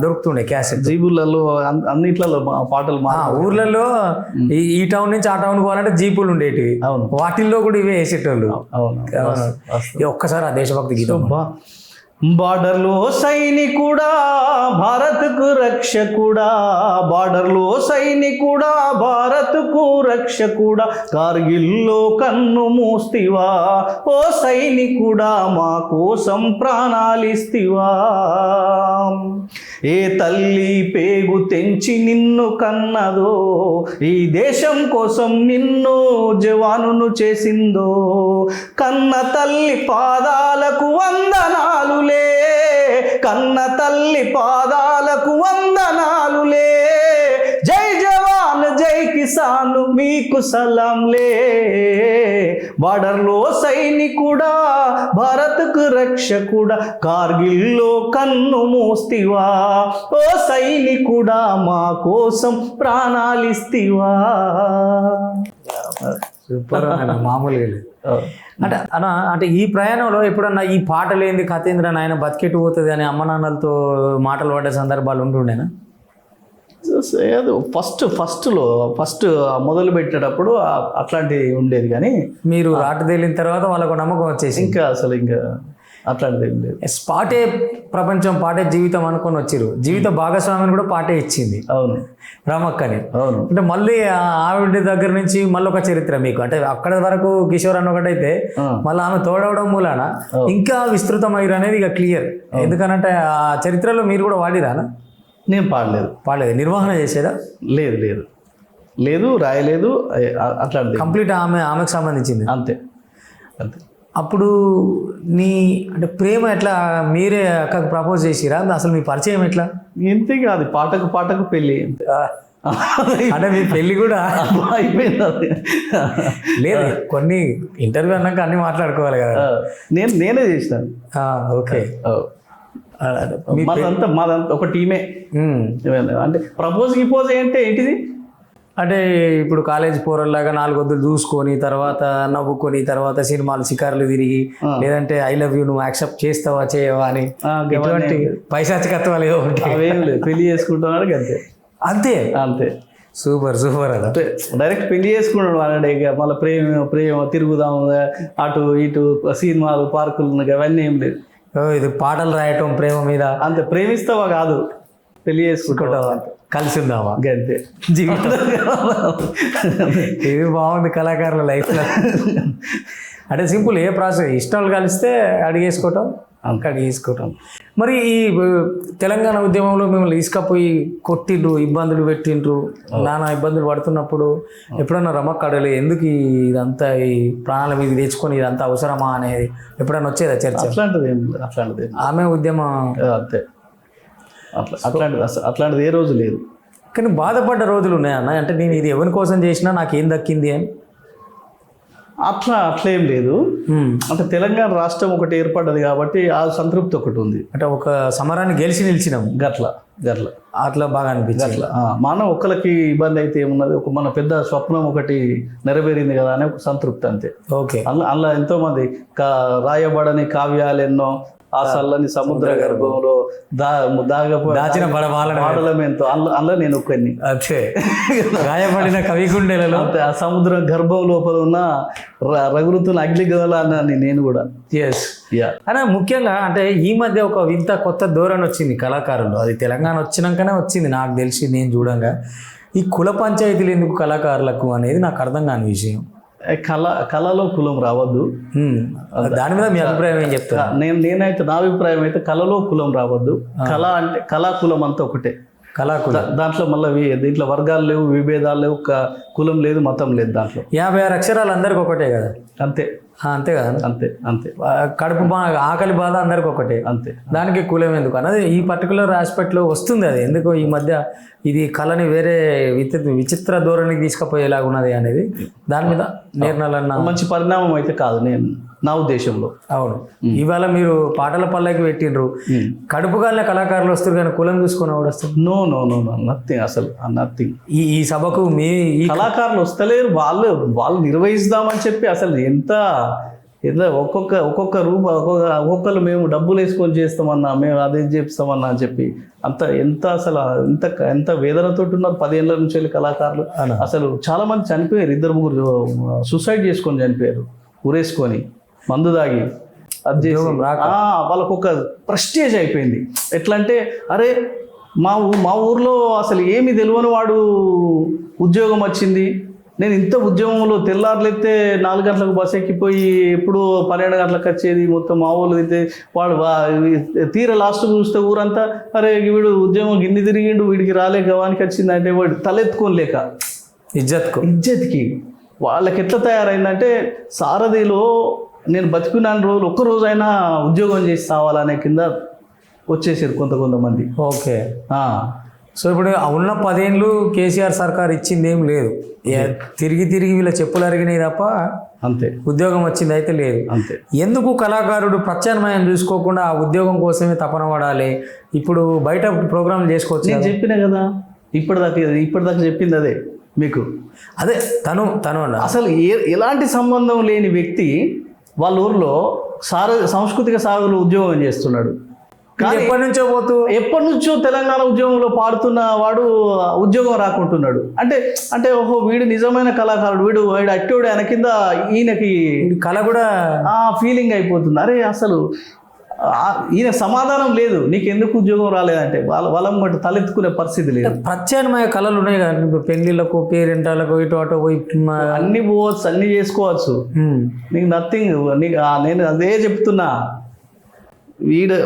దొరుకుతుండే క్యాసెట్. జీబులలో అన్నిట్లలో పాటలు. ఊర్లలో ఈ టౌన్ నుంచి ఆ టౌన్ పోవాలంటే జీపులు ఉండేటివి. వాటిల్లో కూడా ఇవే వేసేటోళ్ళు. ఒక్కసారి ఆ దేశభక్తి గీతం. బార్డర్లో సైనికుడా భారత్కు రక్షకుడా, బార్డర్లో సైనికుడా భారత్కు రక్షకుడా, కార్గిల్లో కన్ను మూస్తివా ఓ సైనికుడా, మా కోసం ప్రాణాలిస్తివా. ఏ తల్లి పేగు తెంచి నిన్ను కన్నదో, ఈ దేశం కోసం నిన్ను జవానును చేసిందో, కన్న తల్లి పాదాలకు వందనాలులే, కన్న తల్లి పాదాలకు వందనాలులే, జై జవాన్ జై కిసాన్ మీకు సలాంలే, బార్డర్లో సైనికుడా భారత్కు రక్షకుడా, కార్గిల్లో కన్ను మూస్తివా, ఓ సైనికుడా మా కోసం ప్రాణాలిస్తివా. సూపర్ మామూలుగా లేదు. అంటే అంటే ఈ ప్రయాణంలో ఎప్పుడన్నా ఈ పాటలు ఏంది కథేంద్ర నాయన బతికెట్టు పోతుంది అని అమ్మ నాన్నలతో మాటలు పడ్డ సందర్భాలు ఉంటుండేనా? ఫస్ట్ మొదలు పెట్టేటప్పుడు అట్లాంటివి ఉండేది, కానీ మీరు రాటు తేలిన తర్వాత వాళ్ళకు నమ్మకం వచ్చేసి ఇంకా అట్లాంటిది ఏం లేదు. పాటే ప్రపంచం, పాటే జీవితం అనుకొని వచ్చిరు. జీవిత భాగస్వామిని కూడా పాటే ఇచ్చింది. అవును, రమక్కని. అవును. అంటే మళ్ళీ ఆవిడ దగ్గర నుంచి మళ్ళీ ఒక చరిత్ర మీకు, అంటే అక్కడ వరకు కిషోర్ అన్న ఒకటైతే మళ్ళీ ఆమె తోడవడం మూలాన ఇంకా విస్తృతమైరు అనేది ఇక క్లియర్. ఎందుకనంటే ఆ చరిత్రలో మీరు కూడా వాడిరానా? నేను పాడలేదు. నిర్వహణ చేసేదా? లేదు రాయలేదు, అట్లాంటిది కంప్లీట్ ఆమెకు సంబంధించింది. అంతే. అప్పుడు అంటే ప్రేమ ఎట్లా, మీరే అక్కకు ప్రపోజ్ చేసిరా? అసలు మీ పరిచయం ఎట్లా? ఇంతే కాదు, పాటకు పెళ్ళి. అంటే మీ పెళ్ళి కూడా అయిపోయింది. లేదు, కొన్ని ఇంటర్వ్యూ అన్నాక అన్ని మాట్లాడుకోవాలి కదా. నేనే చేసినాను. ఓకే. మాదంతా ఒక టీమే. అంటే ప్రపోజ్ అంటే ఏంటిది అంటే ఇప్పుడు కాలేజ్ పోరల్లాగా 4 వద్దులు చూసుకొని తర్వాత నవ్వుకొని తర్వాత సినిమాలు షికారులు తిరిగి, లేదంటే ఐ లవ్ యూ నువ్వు యాక్సెప్ట్ చేస్తావా చేయవా అని ఇటువంటి పైశాచికత్వాలు ఏవో ఉంటాయి. పెళ్లి చేసుకుంటున్నాడు అంతే. సూపర్ అలా డైరెక్ట్ పెళ్లి చేసుకున్నాడు వాళ్ళ. ఇక మళ్ళీ ప్రేమ తిరుగుదాం అటు ఇటు సినిమాలు పార్కులు అవన్నీ ఏం లేదు. ఇది పాటలు రాయటం ప్రేమ మీద అంతే. ప్రేమిస్తావా కాదు, పెళ్లి చేసుకుంటావా, కలిసి ఉందామా, అంతే జీవితం. ఇది బాగుంది కళాకారుల లైఫ్లో. అంటే సింపుల్, ఏ ప్రాసెస్, ఇష్టాలు కలిస్తే అడిగేసుకోవటం. మరి ఈ తెలంగాణ ఉద్యమంలో మిమ్మల్ని తీసుకపోయి కొట్టిండ్రు, ఇబ్బందులు పెట్టిండ్రు, నానా ఇబ్బందులు పడుతున్నప్పుడు ఎప్పుడన్నా రమక్క అడగలే ఎందుకు ఇదంతా ఈ ప్రాణాల మీద తెచ్చుకొని ఇదంతా అవసరమా అనేది ఎప్పుడన్నా వచ్చేదా చర్చ? అట్లాంటిది ఆమె ఉద్యమం అంతే. అట్లాంటిది ఏ రోజు లేదు. కానీ బాధపడ్డ రోజులు ఉన్నాయన్న, అంటే నేను ఇది ఎవరి కోసం చేసినా నాకేం దక్కింది అని? అట్లేం లేదు. అంటే తెలంగాణ రాష్ట్రం ఒకటి ఏర్పడ్డది కాబట్టి ఆ సంతృప్తి ఒకటి ఉంది. అంటే ఒక సమరాన్ని గెలిచి నిలిచినాం గట్ల అట్లా బాగా అనిపించింది. మనం ఒక్కరికి ఇబ్బంది అయితే ఏమున్నది, మన పెద్ద స్వప్నం ఒకటి నెరవేరింది కదా అనే ఒక సంతృప్తి అంతే. ఓకే. అందులో ఎంతో మంది రాయబడని కావ్యాలు ఎన్నో, ఆ చల్లని సముద్ర గర్భంలో దాచిన పాడలమేంతో, అందులో నేను ఒక్కడిని. అంతే. రాయబడిన కవి గుండెలలో ఆ సముద్ర గర్భం లోపల ఉన్న రగులుతున్న అగ్నిగోళ అన్నాను నేను కూడా. అలా ముఖ్యంగా అంటే ఈ మధ్య ఒక వింత కొత్త ధోరణి వచ్చింది కళాకారులు. అది తెలంగాణ వచ్చినాకనే వచ్చింది నాకు తెలిసి. నేను చూడంగా ఈ కుల పంచాయతీలు ఎందుకు కళాకారులకు అనేది నాకు అర్థం కాని విషయం. కళలో కులం రావద్దు. దాని మీద మీ అభిప్రాయం ఏం చెప్తారా? నేనైతే నా అభిప్రాయం అయితే కళలో కులం రావద్దు. కళ అంటే కళా కులం అంతా ఒకటే. దాంట్లో మళ్ళీ దీంట్లో వర్గాలు లేవు, విభేదాలు లేవు, కులం లేదు, మతం లేదు. దాంట్లో 56 అక్షరాలు అందరికి ఒకటే కదా. అంతే కదా. అంతే. కడుపు ఆకలి బాధ అందరికి ఒకటే. అంతే. దానికి కులం ఎందుకు అన్నది ఈ పర్టికులర్ ఆస్పెక్ట్లో వస్తుంది. అది ఎందుకో ఈ మధ్య ఇది కళని వేరే విచిత్ర ధోరణికి తీసుకుపోయేలాగా ఉన్నది అనేది దాని మీద నిర్ణయాలన్న మంచి పరిణామం అయితే కాదు నా ఉద్దేశంలో. అవును. ఇవాళ మీరు పాటల పల్లకి పెట్టిండ్రు, కడుపుగాలిన కళాకారులు వస్తారు కానీ కులం చూసుకొని ఎవడు వస్తారు? No nothing. అసలు నథింగ్. ఈ సభకు మీ కళాకారులు వస్తలేరు. వాళ్ళు నిర్వహిస్తామని చెప్పి అసలు ఎంత ఒక్కొక్కరు మేము డబ్బులు వేసుకొని చేస్తామన్నా, మేము అదే చేస్తామన్నా అని చెప్పి ఎంత వేదనతో ఉన్నారు 10 ఏళ్ళ నుంచి వెళ్ళి కళాకారులు. అసలు చాలా మంది చనిపోయారు. 2-3 సూసైడ్ చేసుకొని చనిపోయారు, ఉరేసుకొని మందు దాగి. అది వాళ్ళకు ఒక ప్రెస్టేజ్ అయిపోయింది. ఎట్లా అంటే అరే మా ఊర్లో అసలు ఏమి తెలియని వాడు ఉద్యోగం వచ్చింది, నేను ఇంత ఉద్యమంలో తెల్లారులైతే 4 గంటలకు బస్ ఎక్కిపోయి ఎప్పుడు 12 గంటలకు వచ్చేది, మొత్తం మా ఊళ్ళు అయితే వాడు తీర లాస్ట్ చూస్తే ఊరంతా అరే వీడు ఉద్యమం గిన్ని తిరిగిండు, వీడికి రాలే గవానికి వచ్చింది అంటే వాడు తలెత్తుకోలేక ఇజ్జత్కి వాళ్ళకి ఎట్లా తయారైందంటే సారథిలో నేను బతికున్నాను రోజులు ఒక్క రోజైనా ఉద్యోగం చేసి సావాలనే కింద వచ్చేసారు కొంతమంది. ఓకే. ఆ, సో ఇప్పుడు ఉన్న 10 ఏళ్ళు కేసీఆర్ సర్కార్ ఇచ్చింది ఏం లేదు, తిరిగి వీళ్ళ చెప్పులు అరిగినాయి తప్ప అంతే ఉద్యోగం వచ్చింది అయితే లేదు. అంతే. ఎందుకు కళాకారుడు ప్రత్యామ్నాయం చూసుకోకుండా ఆ ఉద్యోగం కోసమే తపన పడాలి? ఇప్పుడు బయట ప్రోగ్రాంలు చేసుకోవచ్చు. నేను చెప్పినా కదా ఇప్పటిదాకా చెప్పింది అదే మీకు. అదే తను అన్న అసలు ఎలాంటి సంబంధం లేని వ్యక్తి వాళ్ళ ఊర్లో సాంస్కృతిక సాగులు ఉద్యోగం చేస్తున్నాడు. కానీ ఎప్పటి నుంచో తెలంగాణ ఉద్యోగంలో పాడుతున్న వాడు ఉద్యోగం రాకుంటున్నాడు. అంటే ఓహో వీడు నిజమైన కళాకారుడు, వీడు అట్టోడు ఆయన కింద ఈయనకి కళ కూడా ఫీలింగ్ అయిపోతుంది. అరే అసలు ఈయన సమాధానం లేదు, నీకు ఎందుకు ఉద్యోగం రాలేదంటే వాళ్ళం బట్టి తలెత్తుకునే పరిస్థితి లేదు. ప్రత్యామ్నాయ కళలు ఉన్నాయి కదా, పెళ్లిళ్ళకు పేరెంటాలకు ఇటు అటు పోయి అన్ని పోవచ్చు, అన్ని చేసుకోవచ్చు. నీకు నథింగ్. నేను అదే చెప్తున్నా. వీడు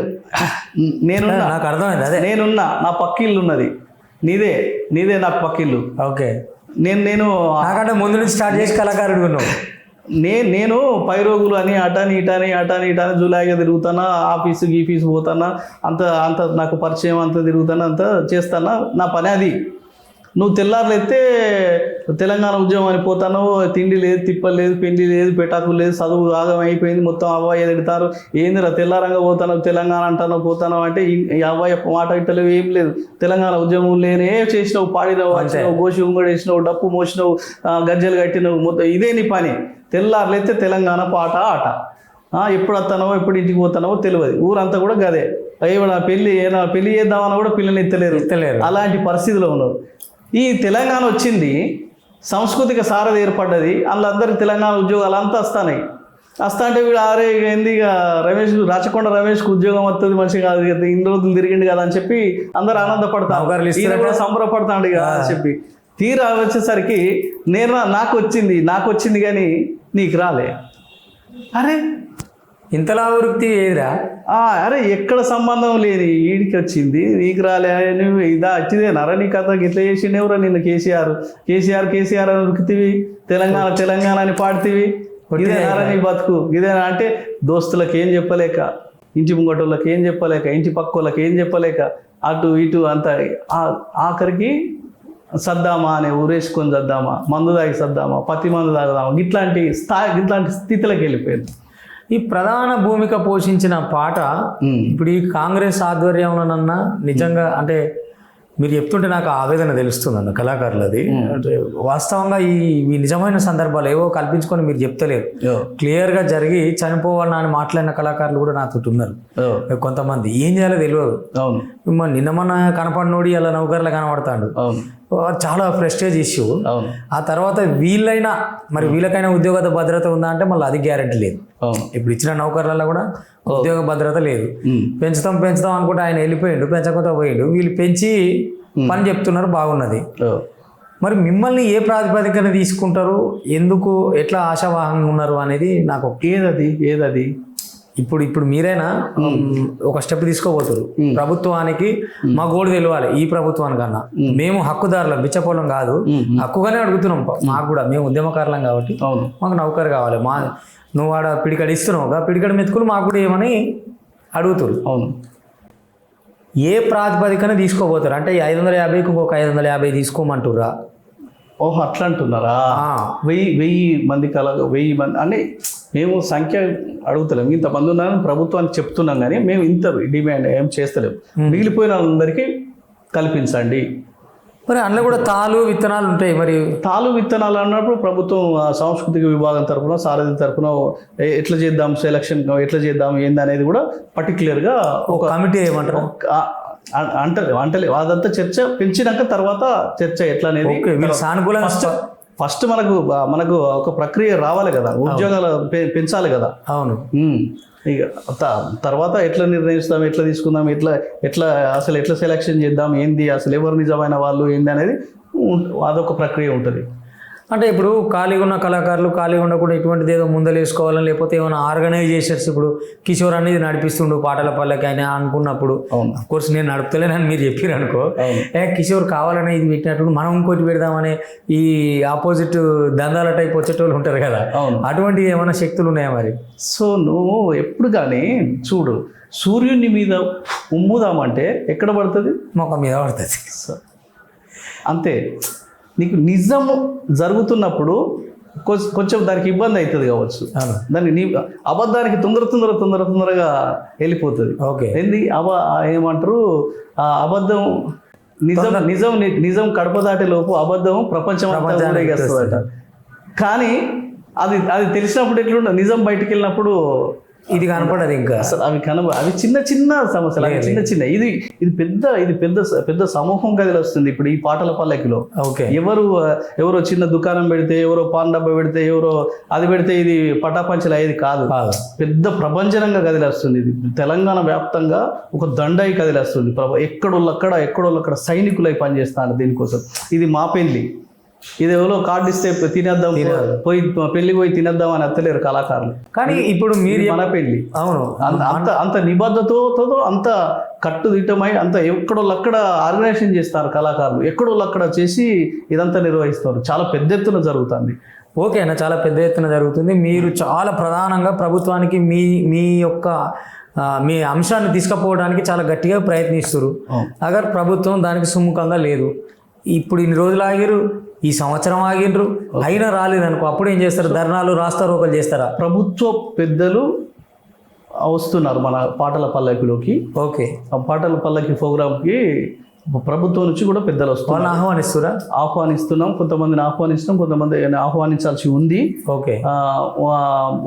నాకు అర్థమైంది. అదే నేనున్నా, నా పక్కిల్లు ఉన్నది, నీదే నాకు పక్కిల్లు. ఓకే. నేను నాకంటే ముందు నుంచి స్టార్ట్ చేసి కళాకారుడు ఉన్నావు. నేను పై రోగులు అని అటాని ఇటాని జూలాయిగా తిరుగుతానా, ఆఫీసు గీఫీసు పోతానా, అంత నాకు పరిచయం అంత తిరుగుతానా, అంత చేస్తానా, నా పని అది. నువ్వు తెల్లారులైతే తెలంగాణ ఉద్యమం అని పోతాను, తిండి లేదు, తిప్పలు లేదు, పెండి లేదు, పెటాకులు లేదు, చదువు ఆగం అయిపోయింది, మొత్తం అవ్వాయి తిడతారు. ఏందిరా తెల్లారంగా పోతాను తెలంగాణ అంటాను పోతాను అంటే ఈ అవ్వాయి మాట ఇట్టలేవు, ఏం లేదు. తెలంగాణ ఉద్యమం లేనే చేసినావు, పాడినావు, వచ్చినావు, గోసి ఉంగడి వేసినావు, డప్పు మోసినావు, గజ్జలు కట్టినావు, మొత్తం ఇదే నీ పని. తెల్లారులైతే తెలంగాణ పాట ఆట. ఎప్పుడు వస్తానో ఎప్పుడు ఇంటికి పోతానో తెలియదు. ఊరంతా కూడా గదే. ఏమన్నా పెళ్లి చేద్దామన్నా కూడా పిల్లల్ని ఎత్తలేరు. అలాంటి పరిస్థితిలో ఉన్నావు. ఈ తెలంగాణ వచ్చింది, సాంస్కృతిక సారథి ఏర్పడ్డది, వాళ్ళందరికీ తెలంగాణ ఉద్యోగాలు అంతా వస్తున్నాయి. అంటే వీడు ఆరే ఏంది ఇక రాచకొండ రమేష్కి ఉద్యోగం వస్తుంది, మంచిగా కాదు, ఇన్ని రోజులు తిరిగిండు కదా అని చెప్పి అందరు ఆనందపడతారు, కూడా సంబరపడతాడు కదా అని చెప్పి. తీరా వచ్చేసరికి నాకు వచ్చింది కానీ నీకు రాలే. అరే ఇంతలా వృత్తి ఏదిరా? అరే ఎక్కడ సంబంధం లేని వీడికి వచ్చింది, నీకు రాలే. నువ్వు వచ్చిదేనారా నీ కథ? ఇట్లా చేసిండేవరా నిన్ను కేసీఆర్ అని ఉరికితివి, తెలంగాణ అని పాడుతీవి. ఇదేనారా నీ బతుకు? ఇదేనా అంటే దోస్తులకు ఏం చెప్పలేక, ఇంటి ముంగటోళ్ళకి ఏం చెప్పలేక, ఇంటి పక్కోళ్ళకి ఏం చెప్పలేక, అటు ఇటు అంతా ఆఖరికి సద్దామా అనే ఊరేసుకొని సద్దామా, మందు తాగి సద్దామా, పత్తి మందు తాగదామా, ఇట్లాంటి స్థితిలోకి వెళ్ళిపోయింది. ఈ ప్రధాన భూమిక పోషించిన పాట ఇప్పుడు ఈ కాంగ్రెస్ ఆధ్వర్యంలోనన్నా నిజంగా అంటే మీరు చెప్తుంటే నాకు ఆవేదన తెలుస్తుందన్న కళాకారులది. అంటే వాస్తవంగా ఈ నిజమైన సందర్భాలు ఏవో కల్పించుకొని మీరు చెప్తలేరు, క్లియర్గా జరిగి చనిపోవాలని అని మాట్లాడిన కళాకారులు కూడా నాతో ఉన్నారు. కొంతమంది ఏం చేయాలో తెలియదు. నిన్న మొన్న కనపడినోడి అలా నౌకర్లు కనబడతాడు, చాలా ప్రెస్టేజ్ ఇష్యూ. ఆ తర్వాత వీళ్ళకైనా ఉద్యోగ భద్రత ఉందా అంటే మళ్ళీ అది గ్యారెంటీ లేదు. ఇప్పుడు ఇచ్చిన నౌకర్లలో కూడా ఉద్యోగ భద్రత లేదు. పెంచుతాం అనుకుంటే ఆయన వెళ్ళిపోయిండు, పెంచకపోతే పోయిండు. వీళ్ళు పెంచి పని చెప్తున్నారు, బాగున్నది. మరి మిమ్మల్ని ఏ ప్రాతిపదికన తీసుకుంటారు, ఎందుకు ఎట్లా ఆశావాహంగా ఉన్నారు అనేది నాకు ఏదది ఇప్పుడు మీరైనా ఒక స్టెప్ తీసుకోబోతారు. ప్రభుత్వానికి మా గోడు తెలియాలి, ఈ ప్రభుత్వానికన్నా మేము హక్కుదారులం, బిచ్చపోలం కాదు, హక్కుగానే అడుగుతున్నాం. మాకు కూడా మేము ఉద్యమకారులం కాబట్టి మాకు నౌకరు కావాలి. నువ్వు ఆడ పిడికడ ఇస్తున్నావు, పిడికడ మెతుకులు మాకు కూడా ఏమని అడుగుతారు. ఏ ప్రాతిపదికన తీసుకోబోతారు? అంటే 550కి ఇంకొక 550 తీసుకోమంటుర్రా? ఓహో అట్లా అంటున్నారా? 1000 మంది 1000 మంది అంటే మేము సంఖ్య అడుగుతలేము, ఇంతమంది ఉన్నారని ప్రభుత్వానికి చెప్తున్నాం, కానీ మేము ఇంత డిమాండ్ ఏం చేస్తలేము. మిగిలిపోయిన వాళ్ళందరికీ కల్పించండి. మరి అందులో కూడా తాలు విత్తనాలు ఉంటాయి. మరి తాలు విత్తనాలు అన్నప్పుడు ప్రభుత్వం సాంస్కృతిక విభాగం తరఫున, సారథి తరఫున ఎట్లా చేద్దాం, సెలక్షన్ ఎట్లా చేద్దాం ఏంది అనేది కూడా పర్టికులర్గా ఒక కమిటీ ఏమంటారు అంటలే అదంతా చర్చ పెంచినాక తర్వాత చర్చ ఎట్లా అనేది సానుకూలంగా ఫస్ట్ మనకు ఒక ప్రక్రియ రావాలి కదా, ఉద్యోగాలు పెంచాలి కదా. అవును. ఇక తర్వాత ఎట్లా నిర్ణయిస్తాం, ఎట్లా తీసుకుందాం, అసలు ఎట్లా సెలక్షన్ చేద్దాం, ఏంది అసలు ఎవరు నిజమైన వాళ్ళు ఏంది అనేది అదొక ప్రక్రియ ఉంటుంది. అంటే ఇప్పుడు ఖాళీగా ఉన్న కళాకారులు ఖాళీగా ఉండకుండా ఇటువంటిది ఏదో ముందలేసుకోవాలని లేకపోతే ఏమైనా ఆర్గనైజేషన్స్ ఇప్పుడు కిషోర్ అనేది నడిపిస్తుండు పాటల పల్లకి అని అనుకున్నప్పుడు కోర్స్ నేను నడుపుతలేనని మీరు చెప్పారు అనుకో కిషోర్ కావాలని ఇది పెట్టినట్టు మనం ఇంకోటి పెడదామనే ఈ ఆపోజిట్ దందాల టైప్ వచ్చేటోళ్ళు ఉంటారు కదా, అటువంటి ఏమైనా శక్తులు ఉన్నాయా మరి? సో నువ్వు ఎప్పుడు కానీ చూడు, సూర్యుని మీద ఉమ్ముదామంటే ఎక్కడ పడుతుంది? మొక్క మీద పడుతుంది. అంతే. నీకు నిజము జరుగుతున్నప్పుడు కొంచెం దానికి ఇబ్బంది అవుతుంది కావచ్చు, దానికి నీ అబద్ధానికి తొందరగా వెళ్ళిపోతుంది. ఓకే, ఏంది ఏమంటారు, అబద్ధం నిజం కడప దాటే లోపు అబద్ధం ప్రపంచం ఊరేగేస్తుందట. కానీ అది తెలిసినప్పుడు ఎట్లుండ, నిజం బయటికి వెళ్ళినప్పుడు ఇది కనపడదు. ఇంకా అసలు అవి చిన్న సమస్యలు, అవి చిన్న ఇది పెద్ద సమూహం గదిలో వస్తుంది. ఇప్పుడు ఈ పాటల పల్లకిలో ఎవరో చిన్న దుకాణం పెడితే, ఎవరో పాన్ డబ్బా పెడితే, ఎవరో అది పెడితే ఇది పటాపంచలు అయ్యేది కాదు. పెద్ద ప్రపంచనంగా కదిలేస్తుంది. ఇది తెలంగాణ వ్యాప్తంగా ఒక దండై కదిలేస్తుంది. ఎక్కడోళ్ళక్కడ సైనికులై పనిచేస్తాను దీనికోసం. ఇది మా పెళ్లి, ఇది ఎవరో కార్డు ఇస్తే తినేద్దాం, పోయి పెళ్లికి పోయి తినేద్దాం అని అత్తలేరు కళాకారులు. కానీ ఇప్పుడు మీరు మన పెళ్లి అవును అంత నిబద్ధతతో అంత కట్టుదిట్టమై అంత ఎక్కడోళ్ళక్కడ ఆర్గనైజేషన్ చేస్తారు కళాకారులు, ఎక్కడోళ్ళక్కడ చేసి ఇదంతా నిర్వహిస్తారు. చాలా పెద్ద ఎత్తున జరుగుతుంది. ఓకే అన్న, చాలా పెద్ద ఎత్తున జరుగుతుంది. మీరు చాలా ప్రధానంగా ప్రభుత్వానికి మీ యొక్క మీ అంశాన్ని తీసుకుపోవడానికి చాలా గట్టిగా ప్రయత్నిస్తారు. అగర్ ప్రభుత్వం దానికి సుముఖంగా లేదు, ఇప్పుడు ఇన్ని రోజులు ఆగిరు, ఈ సంవత్సరం ఆగినరు, అయినా రాలేదనుకో, అప్పుడు ఏం చేస్తారు? ధర్నాలు, రాస్తారోకలు చేస్తారా? ప్రభుత్వ పెద్దలు వస్తున్నారు మన పాటల పల్లకిలోకి. ఓకే, ఆ పాటల పల్లకి ప్రోగ్రామ్కి ప్రభుత్వం నుంచి కూడా పెద్దలు వస్తున్నారు. ఆహ్వానిస్తున్నాం. కొంతమందిని ఆహ్వానిస్తున్నాం, కొంతమంది ఆహ్వానించాల్సి ఉంది. ఓకే,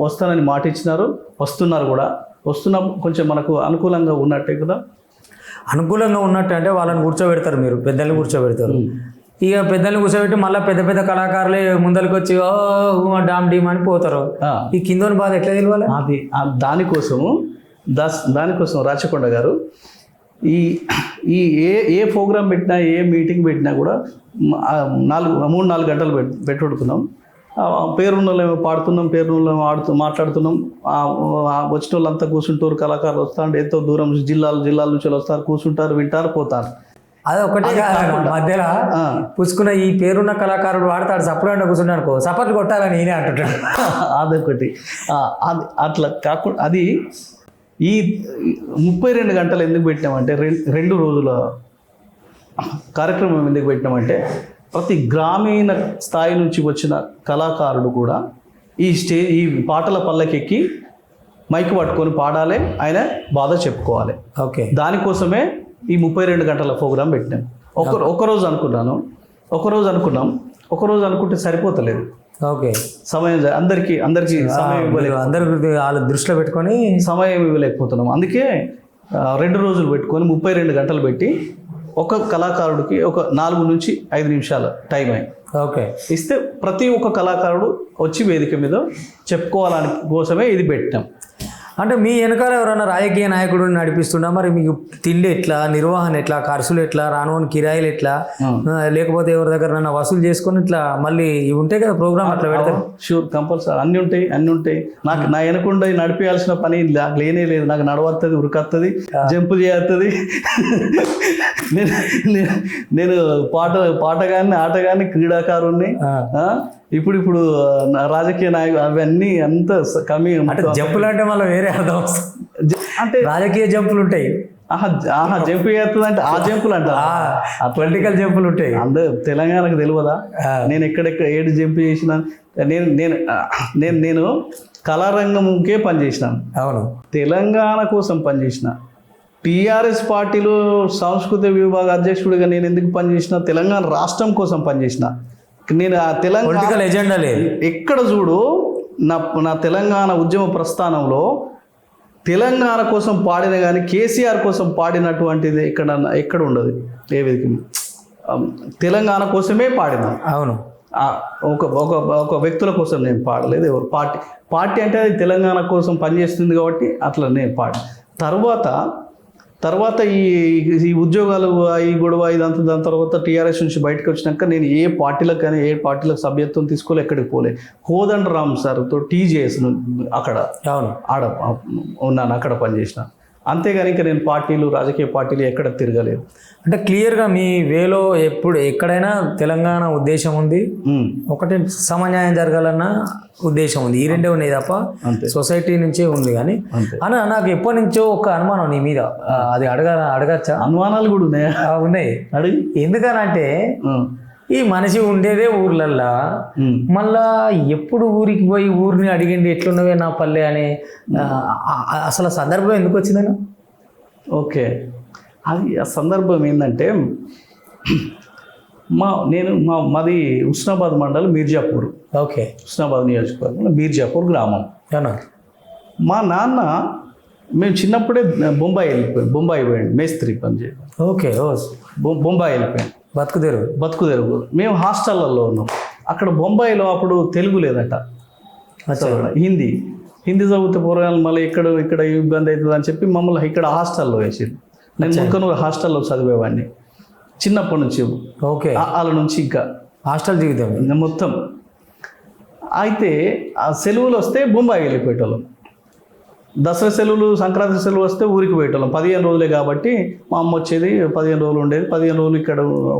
వస్తానని మాట ఇచ్చినారు, వస్తున్నారు కూడా. వస్తున్నాం, కొంచెం మనకు అనుకూలంగా ఉన్నట్టే కదా. అనుకూలంగా ఉన్నట్టు అంటే వాళ్ళని కూర్చోబెడతారు, మీరు పెద్దల్ని కూర్చోబెడతారు. ఇక పెద్దల్ని కూర్చోబెట్టి మళ్ళీ పెద్ద కళాకారులే ముందరికి వచ్చి డామ్ డీమ్ అని పోతారు. ఈ కిందని బాధ ఎట్లా తెలియాలి? అది దానికోసం రాచకొండ గారు ఈ ఏ ప్రోగ్రామ్ పెట్టినా, ఏ మీటింగ్ పెట్టినా కూడా 3-4 గంటలు పెట్టుకుంటున్నాం. పేరున్న వాళ్ళేమో పాడుతున్నాం, పేరున్న మాట్లాడుతున్నాం. వచ్చిన వాళ్ళంతా కూర్చుంటారు, కళాకారులు వస్తారు, ఎంతో దూరం జిల్లాల నుంచి వస్తారు, కూర్చుంటారు, వింటారు, పోతారు. అది ఒకటే మధ్యలో పుచ్చుకున్న ఈ పేరున్న కళాకారుడు వాడతాడు, సప్పుడు కూర్చున్నాడు, సపట్లు కొట్టాలని నేనే అంటుంటాడు. అదొకటి. అట్లా కాకుండా అది ఈ 32 గంటలు ఎందుకు పెట్టినామంటే, 2 రోజుల కార్యక్రమం ఎందుకు పెట్టినామంటే, ప్రతి గ్రామీణ స్థాయి నుంచి వచ్చిన కళాకారుడు కూడా ఈ పాటల పల్లకెక్కి మైక్ పట్టుకొని పాడాలి, ఆయన బాధ చెప్పుకోవాలి. ఓకే, దానికోసమే ఈ 32 గంటల ప్రోగ్రాం పెట్టినాం. ఒకరోజు అనుకుంటే సరిపోతలేదు. ఓకే, సమయం అందరికీ సమయం వాళ్ళ దృష్టిలో పెట్టుకొని సమయం ఇవ్వలేకపోతున్నాం. అందుకే 2 రోజులు పెట్టుకొని 32 గంటలు పెట్టి ఒక కళాకారుడికి ఒక 4 నుంచి 5 నిమిషాల టైం ఓకే ఇస్తే ప్రతి ఒక్క కళాకారుడు వచ్చి వేదిక మీద చెప్పుకోవాలని కోసమే ఇది పెట్టాం. అంటే మీ వెనకాల ఎవరైనా రాజకీయ నాయకుడు నడిపిస్తున్నా, మరి మీకు తిండి ఎట్లా, నిర్వహణ ఎట్లా, ఖర్చులు ఎట్లా, రానువని కిరాయిలు ఎట్లా, లేకపోతే ఎవరి దగ్గర నన్ను వసూలు చేసుకొని ఇట్లా మళ్ళీ ఇవి ఉంటాయి కదా ప్రోగ్రామ్ అట్లా పెడతారు? షూర్, కంపల్సరీ అన్నీ ఉంటాయి. నాకు నా వెనకుండా నడిపేయాల్సిన పని లేనే లేదు. నాకు నడవస్తుంది, ఉరకత్తది, జంపు చేస్తుంది. నేను పాటగాన్ని, ఆటగాన్ని, క్రీడాకారుణ్ణి. ఇప్పుడు రాజకీయ నాయకులు అవన్నీ అంత కమి. అంటే జంపులు అంటే మళ్ళీ వేరే అర్థం వస్తుంది. అంటే రాజకీయ జంపులు ఉంటాయి, జంపు చేస్తుంది అంటే ఆ జంపులు అంట, పొలిటికల్ జంపులు ఉంటాయి. అందరూ తెలంగాణకు తెలియదా నేను ఎక్కడెక్కడ ఏడు జంపు చేసిన? నేను కళారంగంకే పనిచేసినాను. అవును, తెలంగాణ కోసం పనిచేసిన. టీఆర్ఎస్ పార్టీలో సాంస్కృతిక విభాగ అధ్యక్షుడిగా నేను ఎందుకు పనిచేసిన? తెలంగాణ రాష్ట్రం కోసం పనిచేసిన. నేను ఆ తెలంగాణ ఎజెండా లేదు ఎక్కడ చూడు. నా తెలంగాణ ఉద్యమ ప్రస్థానంలో తెలంగాణ కోసం పాడిన కానీ కేసీఆర్ కోసం పాడినటువంటిది ఎక్కడ ఉండదు. ఏ వేదిక తెలంగాణ కోసమే పాడిన. అవును, ఒక వ్యక్తుల కోసం నేను పాడలేదు. ఎవరు పార్టీ అంటే అది తెలంగాణ కోసం పనిచేస్తుంది కాబట్టి అట్లా నేను తర్వాత తర్వాత ఈ ఉద్యోగాలు ఈ గొడవ ఇదంతా దాని తర్వాత టీఆర్ఎస్ నుంచి బయటకు వచ్చినాక నేను ఏ పార్టీలకు కానీ ఏ పార్టీలకు సభ్యత్వం తీసుకోలే, ఎక్కడికి పోలే. కోదండరామ్ సార్తో టీజేఎస్ అక్కడ అవును ఆడ ఉన్నాను, అక్కడ పనిచేసిన. అంతేగాని ఇంకా నేను పార్టీలు రాజకీయ పార్టీలు ఎక్కడ తిరగలేదు. అంటే క్లియర్గా మీ వేలో ఎక్కడైనా తెలంగాణ ఉద్దేశం ఉంది, ఒకటి సమన్యాయం జరగాలన్న ఉద్దేశం ఉంది, ఈ రెండే ఉన్నాయి తప్ప అంతే. సొసైటీ నుంచే ఉంది. కానీ అంతే. అన్న నాకు ఎప్పటి నుంచో ఒక అనుమానం నీ మీద, అది అడగచ్చా? అనుమానాలు కూడా ఉన్నాయా? ఉన్నాయి. అడిగి ఎందుకనంటే ఈ మనిషి ఉండేదే ఊర్లల్లా, మళ్ళా ఎప్పుడు ఊరికి పోయి ఊరిని అడిగిండి ఎట్లున్నవే నా పల్లె అని అసలు ఆ సందర్భం ఎందుకు వచ్చిందన్న? ఓకే, అది ఆ సందర్భం ఏంటంటే మాది హుస్నాబాద్ మండలం మీర్జాపూర్. ఓకే. హుస్నాబాద్ నియోజకవర్గంలో మీర్జాపూర్ గ్రామం. అవునా? మా నాన్న మేము చిన్నప్పుడే బొంబాయి పోయాడు మేస్త్రి పని చేయాలి. ఓకే. బొంబాయి వెళ్ళిపోయాడు, బతుకు తెరుగు. మేము హాస్టళ్లలో ఉన్నాం. అక్కడ బొంబాయిలో అప్పుడు తెలుగు లేదట, హిందీ చదివితే పూర్వాలు మళ్ళీ ఇక్కడ ఇబ్బంది అవుతుంది అని చెప్పి మమ్మల్ని ఇక్కడ హాస్టల్లో వేసారు. నేను ముక్కనూరు హాస్టల్లో చదివేవాడిని చిన్నప్పటి నుంచి. ఓకే. వాళ్ళ నుంచి ఇంకా హాస్టల్ జీవితం మొత్తం. అయితే ఆ సెలవులు వస్తే బొంబాయి వెళ్ళిపోయేటోళ్ళం. దసరా సెలవులు, సంక్రాంతి సెలవు వస్తే ఊరికి పోయేటోళ్ళం. 15 రోజులే కాబట్టి మా అమ్మ వచ్చేది, 15 రోజులు ఉండేది. 15 రోజులు ఇక్కడ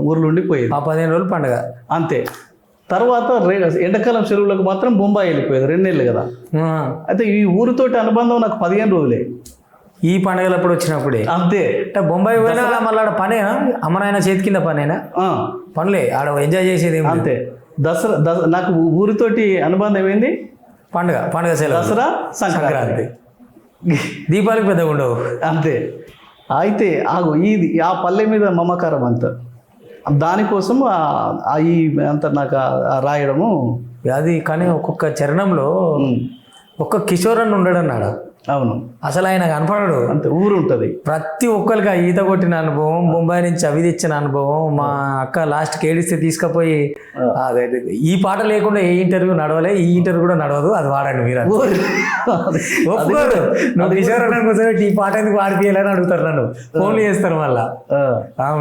ఊర్లో ఉండి పోయేది. ఆ 15 రోజులు పండుగ అంతే. తర్వాత ఎండాకాలం సెలవులకు మాత్రం బొంబాయి వెళ్ళిపోయేది, 2 నెలలు కదా. అయితే ఈ ఊరితోటి అనుబంధం నాకు 15 రోజులే. ఈ పండుగలప్పుడు వచ్చినప్పుడే అంతే. అంటే బొంబాయి పోయినా మళ్ళీ ఆడ పనేనా, అమ్మనాయన చేతి కింద పనేనా? పనులే, ఆడ ఎంజాయ్ చేసేది అంతే. దసరా నాకు ఊరితోటి అనుబంధం ఏంది? పండుగ సెలవు, దసరా, సంక్రాంతి, దీపావళికి పెద్దగా ఉండవు. అంతే. అయితే ఆ పల్లె మీద మమకారం అంత, దానికోసం ఈ అంత నాకు రాయడము అది. కానీ ఒక్కొక్క చరణంలో ఒక్క కిషోర్ అని ఉండడన్నాడు. అవును, అసలు ఆయన కనపడడు, అంతే. ఊరు ఉంటుంది. ప్రతి ఒక్కరికి ఆ ఈత కొట్టిన అనుభవం, బొంబాయి నుంచి అవి తెచ్చిన అనుభవం. మా అక్క లాస్ట్కి ఏడిస్తే తీసుకుపోయి ఈ పాట లేకుండా ఏ ఇంటర్వ్యూ నడవలే, ఈ ఇంటర్వ్యూ కూడా నడవదు, అది వాడండి మీరు ఒప్పుకోరు. నువ్వు కిషోర్ అన్న కూర్చోబెట్టి ఈ పాట ఎందుకు వాడిపోయాలని అడుగుతారు, నన్ను ఫోన్లు చేస్తారు. మళ్ళా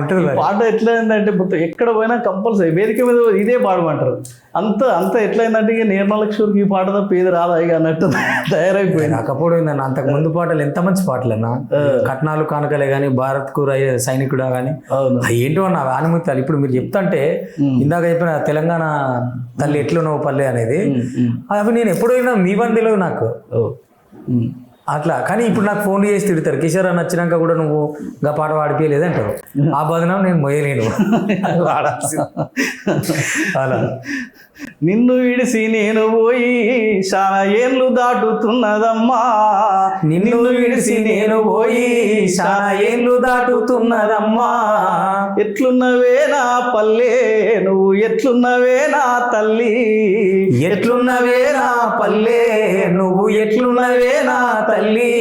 ఉంటుంది పాట. ఎట్లా అయిందంటే మొత్తం ఎక్కడ పోయినా కంపల్సరీ వేదిక మీద ఇదే పాడమంటారు. అంత ఎట్లయిందంటే ఇక నిర్మలక్షూరికి ఈ పాట తప్ప ఏది రాదా ఇక అన్నట్టు తయారైపోయింది. నాకప్పుడు అంతకు ముందు పాటలు ఎంత మంచి పాటలన్నా, కట్నాలు కానుకలే కానీ, భారత్ కు సైనికుడా కానీ, ఏంటో నా ఆనుమూతాలు. ఇప్పుడు మీరు చెప్తుంటే ఇందాక చెప్పిన తెలంగాణ తల్లి ఎట్లున్నావు పల్లె అనేది, అవి నేను ఎప్పుడైనా మీ వందిలో నాకు అట్లా. కానీ ఇప్పుడు నాకు ఫోన్ చేసి తిడతారు, కిషోర్ అని వచ్చినాక కూడా నువ్వు ఇంకా పాట పాడిపోయలేదు అంటారు. ఆ బదనం నేను మొయ్యలేను, అలా. నిన్ను విడిసి నేను పోయి చాలా ఏళ్ళు దాటుతున్నదమ్మా, నిన్ను విడిసి నేను పోయి చాలా ఏళ్ళు దాటుతున్నదమ్మా, ఎట్లున్నవే నా పల్లె నువ్వు ఎట్లున్నవే నా తల్లి, ఎట్లున్నవే నా పల్లె నువ్వు ఎట్లున్నవే నా తల్లి,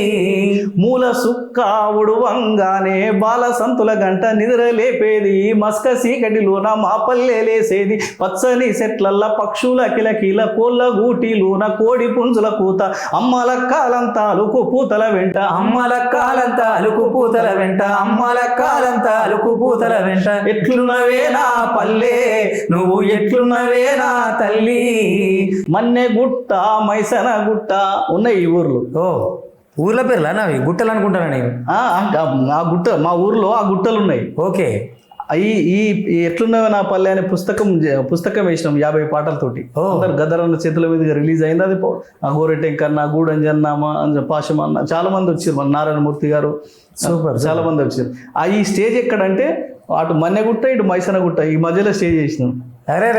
మూల సుక్క ఉడువంగానే బాల సంతుల గంట నిద్ర లేపేది, మస్క సీకటిలోన మా పల్లె లేసేది, పచ్చని చెట్లల్ల పక్షుల కిలకిల, కోళ్ళ గూటిలోన కోడి పుంజుల కూత, అమ్మల కాలంతా అలుకు పూతల వెంట, అమ్మల కాలంతా అలుకు పూతల వెంట, అమ్మల కాలంతా అలుకు పూతల వెంట, ఎట్లున్నవే నా పల్లె నువ్వు ఎట్లున్నవే నా తల్లి. మన్నె గుట్ట, మైసన గుట్ట ఉన్నాయి ఈ ఊర్లు. ఊర్ల పేర్లా నావి? గుట్టలు అనుకుంటానా నేను. ఆ గుట్ట మా ఊర్లో ఆ గుట్టలు ఉన్నాయి. ఓకే. ఈ ఎట్లున్నవే నా పల్లె అనే పుస్తకం వేసినాం 50 పాటలతోటి. అందరు గదరన్న చేతుల మీదుగా రిలీజ్ అయింది. అది గోరెటెంకన్న, గూడంజన్న, పాశమన్న చాలా మంది వచ్చారు. మన నారాయణమూర్తి గారు సూపర్ చాలా మంది వచ్చారు. ఈ స్టేజ్ ఎక్కడంటే అటు మన్నెగుట్ట ఇటు మైసనగుట్ట ఈ మధ్యలో స్టేజ్ చేసినాం. అరే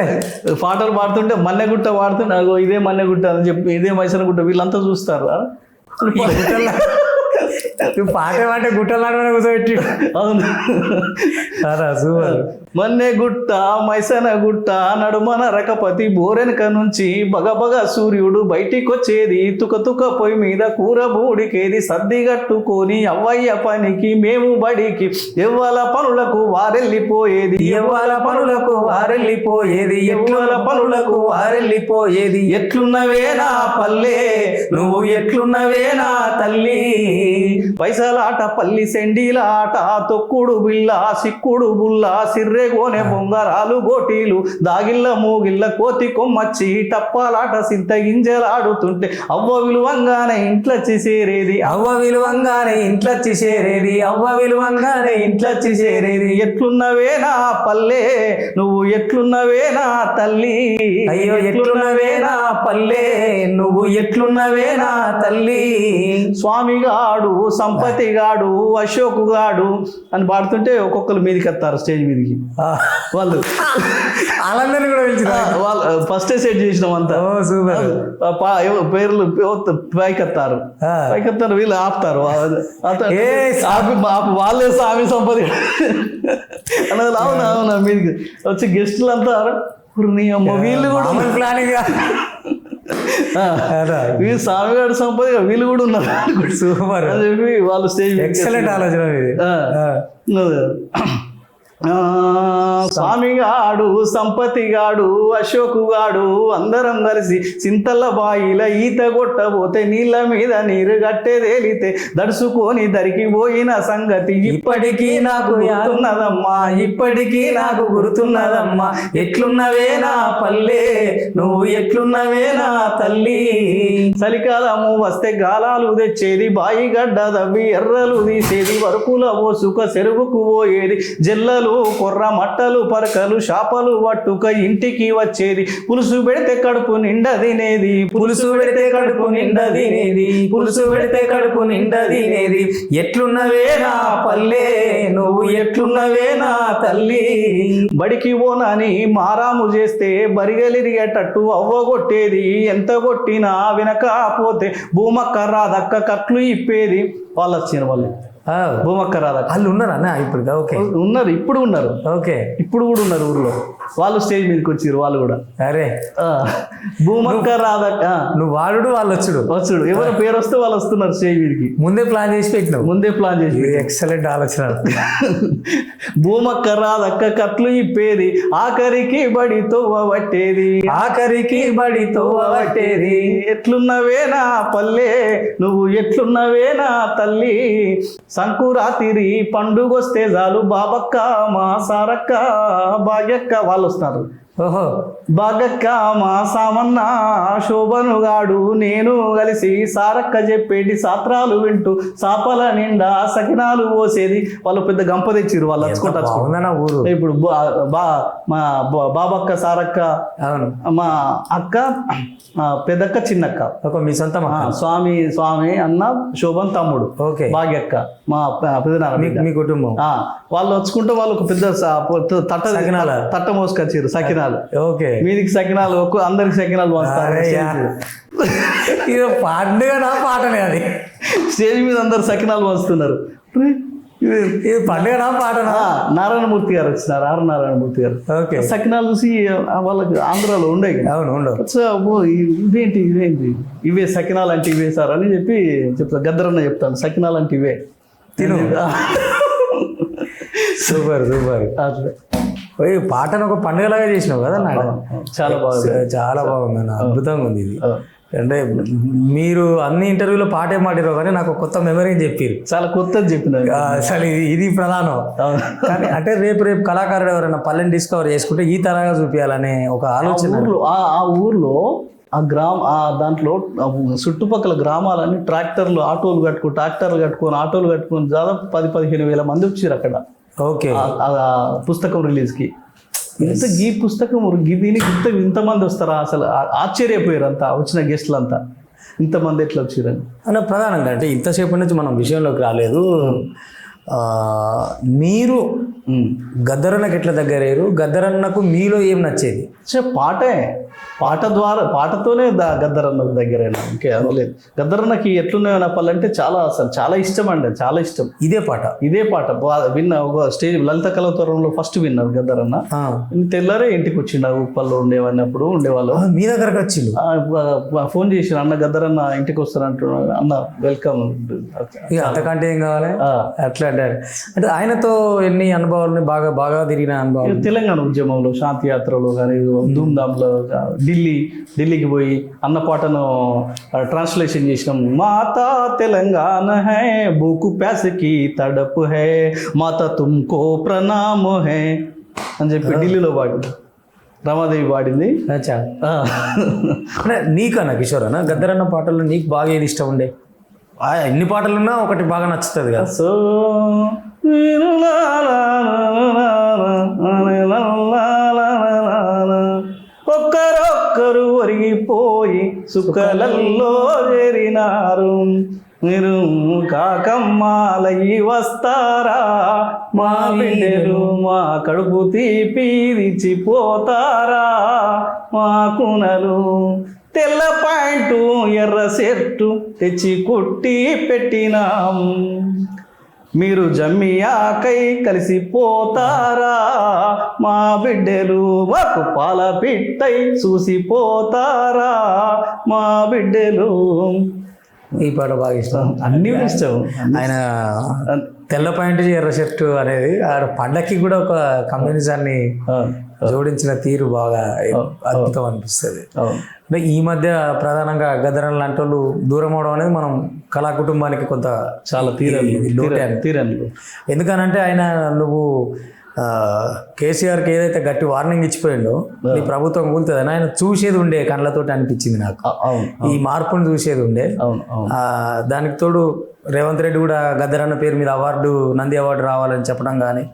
పాటలు పాడుతుంటే మన్నెగుట్ట పాడుతుంటే ఇదే మన్నెగుట్ట అని చెప్పి ఇదే మైసనగుట్ట వీళ్ళంతా చూస్తారు. పాట పాటే గుట్టలు కూర్చోబెట్టి. అవును, సూపర్. మన్నె గుట్ట మైసన గుట్ట నడుమన రకపతి బోరెనక నుంచి బగబగ సూర్యుడు బయటికొచ్చేది తుక పొయ్యి మీద కూర బూడికేది సర్ది కట్టుకొని అవ్వయ్య పనికి మేము బడికి ఎవ్వల పనులకు వారెళ్ళిపోయేది ఎవ్వల పనులకు వారెళ్ళిపోయేది ఎట్లుల పనులకు వారెళ్ళిపోయేది ఎట్లున్నవే నా పల్లె నువ్వు ఎట్లున్నవే నా తల్లి పైసలాట పల్లి సెండీలాట తొక్కుడు బిల్ల సిక్కుడు బుల్ల సిర్రెగోనె బొంగరాలు గోటీలు దాగిళ్ళ మూగిళ్ళ కోతి కొమ్మచ్చి టప్పాలాట సింత గింజలాడుతుంటే అవ్వ విలువంగానే ఇంట్లొచ్చి చేరేది అవ్వ విలువంగానే ఇంట్లొచ్చి చేరేది అవ్వ విలువంగానే ఇంట్లొచ్చి చేరేది ఎట్లున్నవే నా పల్లె నువ్వు ఎట్లున్నవే నా తల్లి అయ్యో ఎట్లున్నవే నా పల్లె నువ్వు ఎట్లున్నవే నా తల్లి స్వామిగాడు సంపతిగాడు అశోకుగాడు అని పాడుతుంటే ఒక్కొక్కరు మీదకి వస్తారు స్టేజ్ మీదకి వాళ్ళు వాళ్ళందరినీ కూడా పిలిచిరా వాళ్ళు ఫస్ట్ సెట్ చేసినాం అంతా ఓ సూపర్ పేర్లు పైకెత్తారు వీళ్ళు ఆపుతారు వాళ్ళే స్వామి సంపతి అన్నది అవునా అవునా మీదకి వచ్చి గెస్టులు అంతా నీ అమ్మ వీళ్ళు కూడా ప్లానింగ్ వీళ్ళు స్వామిగాడు సంపద వీళ్ళు కూడా ఉన్నారు సూపర్ అని చెప్పి వాళ్ళు స్టేజ్ ఎక్సలెంట్ ఆలోచన ఇది స్వామిగాడు సంపతిగాడు అశోకుగాడు అందరం కలిసి చింతల బాయిల ఈత కొట్టబోతే నీళ్ళ మీద నీరు గట్టేదేలితే దడుచుకొని దరికి పోయిన సంగతి ఇప్పటికీ నాకు గుర్తున్నదమ్మా ఇప్పటికీ నాకు గుర్తున్నదమ్మా ఎట్లున్నవే నా పల్లె నువ్వు ఎట్లున్నవే నా తల్లి చలికాలము వస్తే గాలాలు తెచ్చేది బాయి గడ్డ దవ్వి ఎర్రలు తీసేది వరకుల ఓసుక చెరువుకు పోయేది జల్లలు కొర్ర మట్టలు పరకలు షాపలు పట్టుక ఇంటికి వచ్చేది పులుసు పెడితే కడుపు నిండా తినేది పులుసు పెడితే కడుపు నిండా తినేది పులుసు పెడితే కడుపు నిండా తినేది ఎట్లున్నవే నా పల్లె నువ్వు ఎట్లున్నవే నా తల్లి బడికి పోనని మారాము చేస్తే బరిగలిరిగేటట్టు అవ్వగొట్టేది ఎంత కొట్టినా వినకపోతే భూమక్క రాదక్క కట్లు ఇప్పేది వాళ్ళు వచ్చిన వాళ్ళు భూమక్క రాదక్క వాళ్ళు ఉన్నారా ఇప్పుడు ఓకే ఉన్నారు ఇప్పుడు ఉన్నారు ఓకే ఇప్పుడు కూడా ఉన్నారు ఊర్లో వాళ్ళు స్టేజ్ మీదకి వచ్చారు వాళ్ళు కూడా అరే భూమక్క రాదక్క నువ్వు వాడు వాళ్ళు వచ్చుడు ఎవరి పేరు వస్తే వాళ్ళు వస్తున్నారు స్టేజ్ మీదకి ముందే ప్లాన్ చేసి పెట్టినావు ముందే ప్లాన్ చేసి ఎక్సలెంట్ ఆలోచన భూమక్క రాదక్క కట్లు ఇప్పేది ఆఖరికి బడి తోవబట్టేది ఆఖరికి బడి తోవబట్టేది ఎట్లున్నవే నా పల్లె నువ్వు ఎట్లున్నవే నా తల్లి సంకురాతిరి పండుగొస్తే చాలు బాబక్క మా సారక్క భాగ్యక్క వాళ్ళు వస్తారు ఓహో బాగక్క మా సామన్న శోభనుగాడు నేను కలిసి సారక్క చెప్పేటి సాత్రాలు వింటూ సాపల నిండా సకినాలు పోసేది వాళ్ళు పెద్ద గంప తెచ్చిరు వాళ్ళు ఊరు ఇప్పుడు మా బాబక్క సారక్క మా అక్క పెద్దక్క చిన్నక్క ఒక మీ సొంత స్వామి అన్న శోభన్ తమ్ముడు ఓకే భాగ్యక్క మా పెద్దనాన్న మీ కుటుంబం వాళ్ళు వచ్చుకుంటే వాళ్ళు ఒక పెద్ద తట్ట మోసుకొచ్చారు సకినాలు ఓకే మీదికి సకినాలు అందరికి సకినాలు ఇది పండుగ నా పాటనే అది స్టేజ్ మీద అందరు సకినాలు వస్తున్నారు ఇది పండుగ నా పాటనా నారాయణమూర్తి గారు వచ్చినారు ఆర్ నారాయణమూర్తి గారు ఓకే సకినాలు చూసి వాళ్ళకి ఆంధ్రాలో ఉండే అవును ఉండవు ఇవేంటి ఇవే సకినాలు అంటే ఇవే సార్ అని చెప్పి చెప్తాను గద్దరన్న చెప్తాను సకినాలు అంటే ఇవే తిను సూపర్ పాటను ఒక పండుగలాగా చేసినావు కదా నాడు చాలా బాగుంది అన్న అద్భుతంగా ఉంది ఇది అంటే మీరు అన్ని ఇంటర్వ్యూలో పాటే మాటిరో కానీ నాకు కొత్త మెమరీ చెప్పారు చాలా కొత్తది చెప్పిన అసలు ఇది ప్రధానం కానీ అంటే రేపు కళాకారుడు ఎవరైనా పల్లెని డిస్కవర్ చేసుకుంటే ఈ తరగా చూపించాలనే ఒక ఆలోచన ఆ ఊర్లో దాంట్లో చుట్టుపక్కల గ్రామాలన్నీ ట్రాక్టర్లు ఆటోలు కట్టుకొని దాదాపు 10-15 వేల మంది వచ్చారు అక్కడ ఓకే పుస్తకం రిలీజ్కి ఈ పుస్తకం దీనికి ఇంతమంది వస్తారా అసలు ఆశ్చర్యపోయారు అంతా వచ్చిన గెస్టులు అంతా ఇంతమంది ఎట్లా వచ్చారని అన్న ప్రధానంగా అంటే ఇంతసేపు నుంచి మనం విషయంలోకి రాలేదు మీరు గద్దరన్నకి ఎట్లా దగ్గరయ్యారు గద్దరన్నకు మీలో ఏం నచ్చేది పాటే పాటతోనే గద్దరన్న దగ్గరైనా ఇంకే అనలేదు. గద్దరన్నకి ఎట్లున్నాయో నా పళ్ళు అంటే చాలా ఇష్టం అండి, చాలా ఇష్టం. ఇదే పాట విన్న ఒక స్టేజ్ లలిత కళాతోరణంలో ఫస్ట్ విన్నారు గద్దరన్న. తెల్లారే ఇంటికి వచ్చిండు, ఉప్పల్లో ఉండేవాడినప్పుడు ఉండేవాళ్ళు. మీ దగ్గరకు వచ్చిండు, ఫోన్ చేసి అన్న గద్దరన్న ఇంటికి వస్తారంటున్నాడు. అన్న వెల్కమ్. అంతకంటే ఏం కావాలి అట్లా అంటారు. అంటే ఆయనతో ఎన్ని అనుభవాలు, బాగా తిరిగిన అనుభవాలు? తెలంగాణ ఉద్యమంలో, శాంతి యాత్రలో కానీ, ధూమ్ధామ్లో, ఢిల్లీకి పోయి అన్న పాటను ట్రాన్స్లేషన్ చేసినాం. మాతా తెలంగాణ హై భూకు ప్యాసకి తడపు హై మాతా తుమ్కో ప్రణామ హై అని చెప్పి ఢిల్లీలో పాడింది. రమాదేవి పాడింది. నీకన్నా కిషోర్ అన్న గద్దరన్న పాటల్లో నీకు బాగా ఏది ఇష్టం ఉండే? ఎన్ని పాటలున్నా ఒకటి బాగా నచ్చుతుంది కదా. సో ఒక్కరొక్కరు ఒరిగిపోయి సుఖలల్లో చేరినారు, మీరు కాకమ్మాలయ్యి వస్తారా, మా బిడ్డలు మా కడుపు తీపిరిచిపోతారా, మా కునలు తెల్ల పాయింటు ఎర్ర సెట్టు తెచ్చి కుట్టి పెట్టినాం, మీరు జమ్మియాకై కలిసిపోతారా, మా బిడ్డలు మాకు పాల పిట్టై చూసిపోతారా, మా బిడ్డలు. ఈ పాట బాగా ఇష్టం, అన్నీ ఇష్టం. ఆయన తెల్ల పాయింట్ ఎర్ర షర్టు అనేది పండక్కి కూడా ఒక కమ్యూనిజాన్ని జోడించిన తీరు బాగా అద్భుతం అనిపిస్తుంది. అంటే ఈ మధ్య ప్రధానంగా గద్దరన్న లాంటి వాళ్ళు దూరం అవడం అనేది మనం కళా కుటుంబానికి కొంత చాలా తీరని. ఎందుకనంటే ఆయన నువ్వు కేసీఆర్కి ఏదైతే గట్టి వార్నింగ్ ఇచ్చిపోయిండో నీ ప్రభుత్వం కూలుతుందని ఆయన చూసేది ఉండే కళ్ళతోటి అనిపించింది నాకు. ఈ మార్పును చూసేది ఉండే. దానికి తోడు రేవంత్ రెడ్డి కూడా గద్దరన్న పేరు మీద నంది అవార్డు రావాలని చెప్పడం కానీ,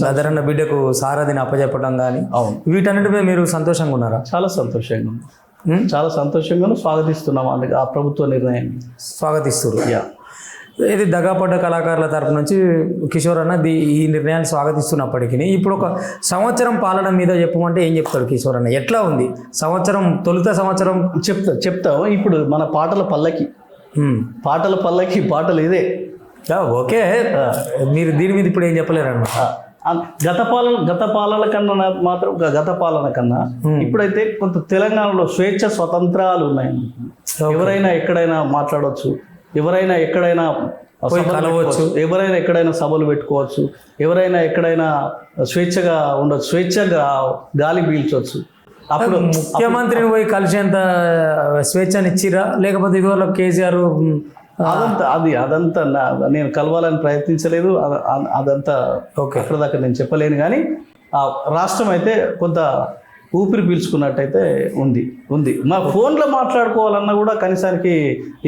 గద్దరన్న బిడ్డకు సారథిని అప్పచెప్పడం కానీ, వీటన్నిటి మీద మీరు సంతోషంగా ఉన్నారా? చాలా సంతోషంగాను స్వాగతిస్తున్నాం ఆ ప్రభుత్వ నిర్ణయాన్ని. స్వాగతిస్తున్నారు. ఇది దగాపడ్డ కళాకారుల తరపు నుంచి కిషోర్ అన్న ఈ నిర్ణయాన్ని స్వాగతిస్తున్నప్పటికీ ఇప్పుడు ఒక సంవత్సరం పాలన మీద చెప్పమంటే ఏం చెప్తాడు కిషోర్ అన్న? ఎట్లా ఉంది తొలుత సంవత్సరం? చెప్తావు. ఇప్పుడు మన పాటల పల్లకి పాటలు ఇదే. ఓకే, మీరు దీని మీద ఇప్పుడు ఏం చెప్పలేరు అన్నమాట. గత పాలన కన్నా ఇప్పుడైతే కొంత తెలంగాణలో స్వేచ్ఛ స్వతంత్రాలు ఉన్నాయి. ఎవరైనా ఎక్కడైనా మాట్లాడవచ్చు, ఎవరైనా ఎక్కడైనా కలవచ్చు, ఎవరైనా ఎక్కడైనా సభలు పెట్టుకోవచ్చు, ఎవరైనా ఎక్కడైనా స్వేచ్ఛగా ఉండొచ్చు, స్వేచ్ఛగా గాలి పీల్చవచ్చు. అప్పుడు ముఖ్యమంత్రిని పోయి కలిసేంత స్వేచ్ఛనిచ్చిరా? లేకపోతే ఇదివల్ల కేసీఆర్ అదంతా నేను కలవాలని ప్రయత్నించలేదు. అదంతా అక్కడ దాకా నేను చెప్పలేను. కానీ ఆ రాష్ట్రం అయితే కొంత ఊపిరి పీల్చుకున్నట్టయితే ఉంది. మా ఫోన్లో మాట్లాడుకోవాలన్నా కూడా కనీసానికి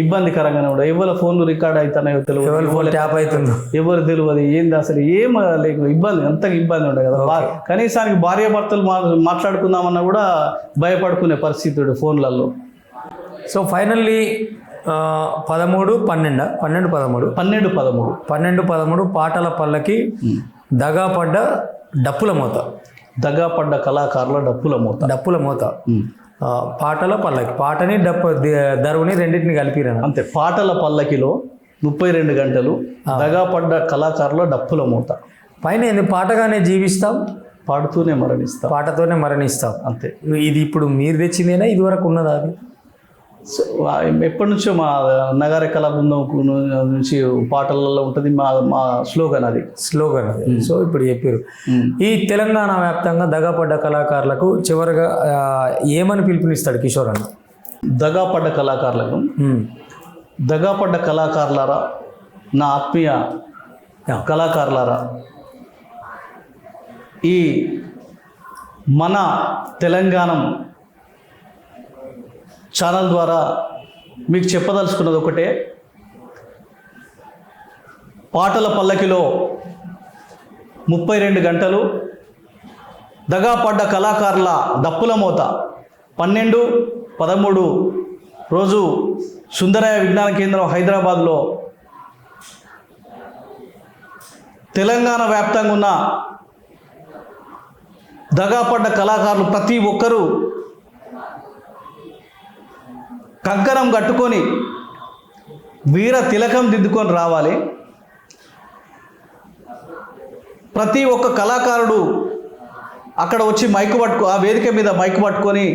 ఇబ్బందికరంగానే ఉండదు. ఎవరి ఫోన్లు రికార్డ్ అవుతున్నాయో తెలియదు, ట్యాప్ అవుతుందో ఎవరు తెలియదు, ఏంది అసలు ఏం లేక అంతగా ఇబ్బంది ఉండదు కదా. కనీసానికి భార్యాభర్తలు మాట్లాడుకుందామన్నా కూడా భయపడుకునే పరిస్థితి ఫోన్లలో. సో ఫైనల్లీ 12-13 పాటల పల్లకి దగాపడ్డ కళాకారుల డప్పుల మోత పాటల పల్లకి, పాటని దరువుని రెండింటిని కలిపిరా అంతే. పాటల పల్లకిలో 32 గంటలు దగాపడ్డ కళాకారుల డప్పుల మోత. పైన ఏంది? పాటగానే జీవిస్తాం, పాటతోనే మరణిస్తాం అంతే. ఇది ఇప్పుడు మీరు తెచ్చిందేనా? ఇది వరకు ఉన్నదా? అది ఎప్పటి నుంచో మా నగార కళా బృందం నుంచి పాటలలో ఉంటుంది మా స్లోగన్ అది. సో ఇప్పుడు చెప్పారు. ఈ తెలంగాణ వ్యాప్తంగా దగాపడ్డ కళాకారులకు చివరిగా ఏమని పిలుపునిస్తాడు కిషోర్ అన్న? దగాపడ్డ కళాకారులారా, నా ఆత్మీయ కళాకారులారా, ఈ మన తెలంగాణ ఛానల్ ద్వారా మీకు చెప్పదలుచుకున్నది ఒకటే. పాటల పల్లకిలో 32 గంటలు దగాపడ్డ కళాకారుల డప్పుల మోత 12-13 రోజు సుందరయ్య విజ్ఞాన కేంద్రం హైదరాబాద్లో తెలంగాణ వ్యాప్తంగా ఉన్న దగాపడ్డ కళాకారులు ప్రతి ఒక్కరూ కంకణం కట్టుకొని వీర తిలకం దిద్దుకొని రావాలి. ప్రతి ఒక్క కళాకారుడు అక్కడ వచ్చి ఆ వేదిక మీద మైకు పట్టుకొని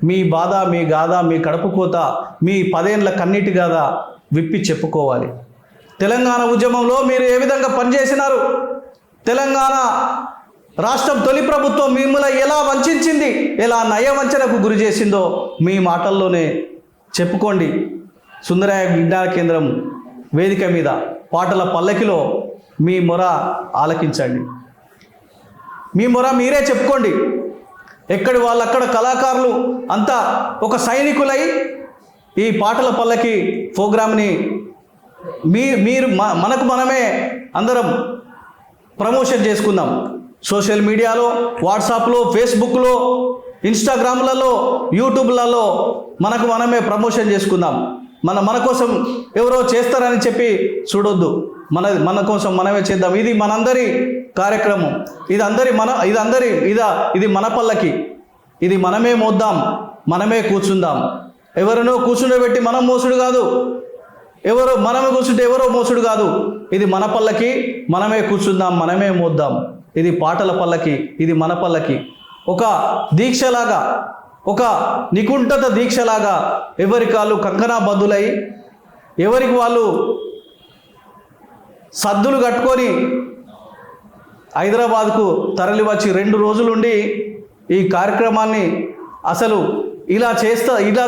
మీ బాధ, మీ గాథ, మీ కడుపు కోత, మీ 10 ఏళ్ల కన్నీటి గాథ విప్పి చెప్పుకోవాలి. తెలంగాణ ఉద్యమంలో మీరు ఏ విధంగా పనిచేసినారు, తెలంగాణ రాష్ట్రం తొలి ప్రభుత్వం మిమ్మల్ని ఎలా వంచింది, ఎలా నయవంచనకు గురి చేసిందో మీ మాటల్లోనే చెప్పుకోండి. సుందరయ్య విజ్ఞాన కేంద్రం వేదిక మీద పాటల పల్లకిలో మీ మొర ఆలకించండి. మీ మొర మీరే చెప్పుకోండి. ఎక్కడి వాళ్ళక్కడ కళాకారులు అంతా ఒక సైనికులై ఈ పాటల పల్లకి ప్రోగ్రామ్ని మీరు మనకు మనమే అందరం ప్రమోషన్ చేసుకుందాం. సోషల్ మీడియాలో, వాట్సాప్లో, ఫేస్బుక్లో, ఇన్స్టాగ్రామ్లలో, యూట్యూబ్లలో మనకు మనమే ప్రమోషన్ చేసుకుందాం. మన కోసం ఎవరో చేస్తారని చెప్పి చూడొద్దు. మన కోసం మనమే చేద్దాం. ఇది మనందరి కార్యక్రమం. ఇది మన పల్లకి. ఇది మనమే మోద్దాం, మనమే కూర్చుందాం. ఎవరినో కూర్చుండబెట్టి మనం మోసుడు కాదు, మనమే కూర్చుంటే ఎవరో మోసుడు కాదు. ఇది మన పల్లకి, మనమే కూర్చుందాం, మనమే మోద్దాం. ఇది పాటల పల్లకి, ఇది మన పల్లకి. ఒక దీక్షలాగా, ఒక నికుంఠత దీక్షలాగా ఎవరికి వాళ్ళు కంకణాబద్ధులై, ఎవరికి వాళ్ళు సద్దులు కట్టుకొని హైదరాబాద్కు తరలి వచ్చి 2 రోజులుండి ఈ కార్యక్రమాన్ని అసలు ఇలా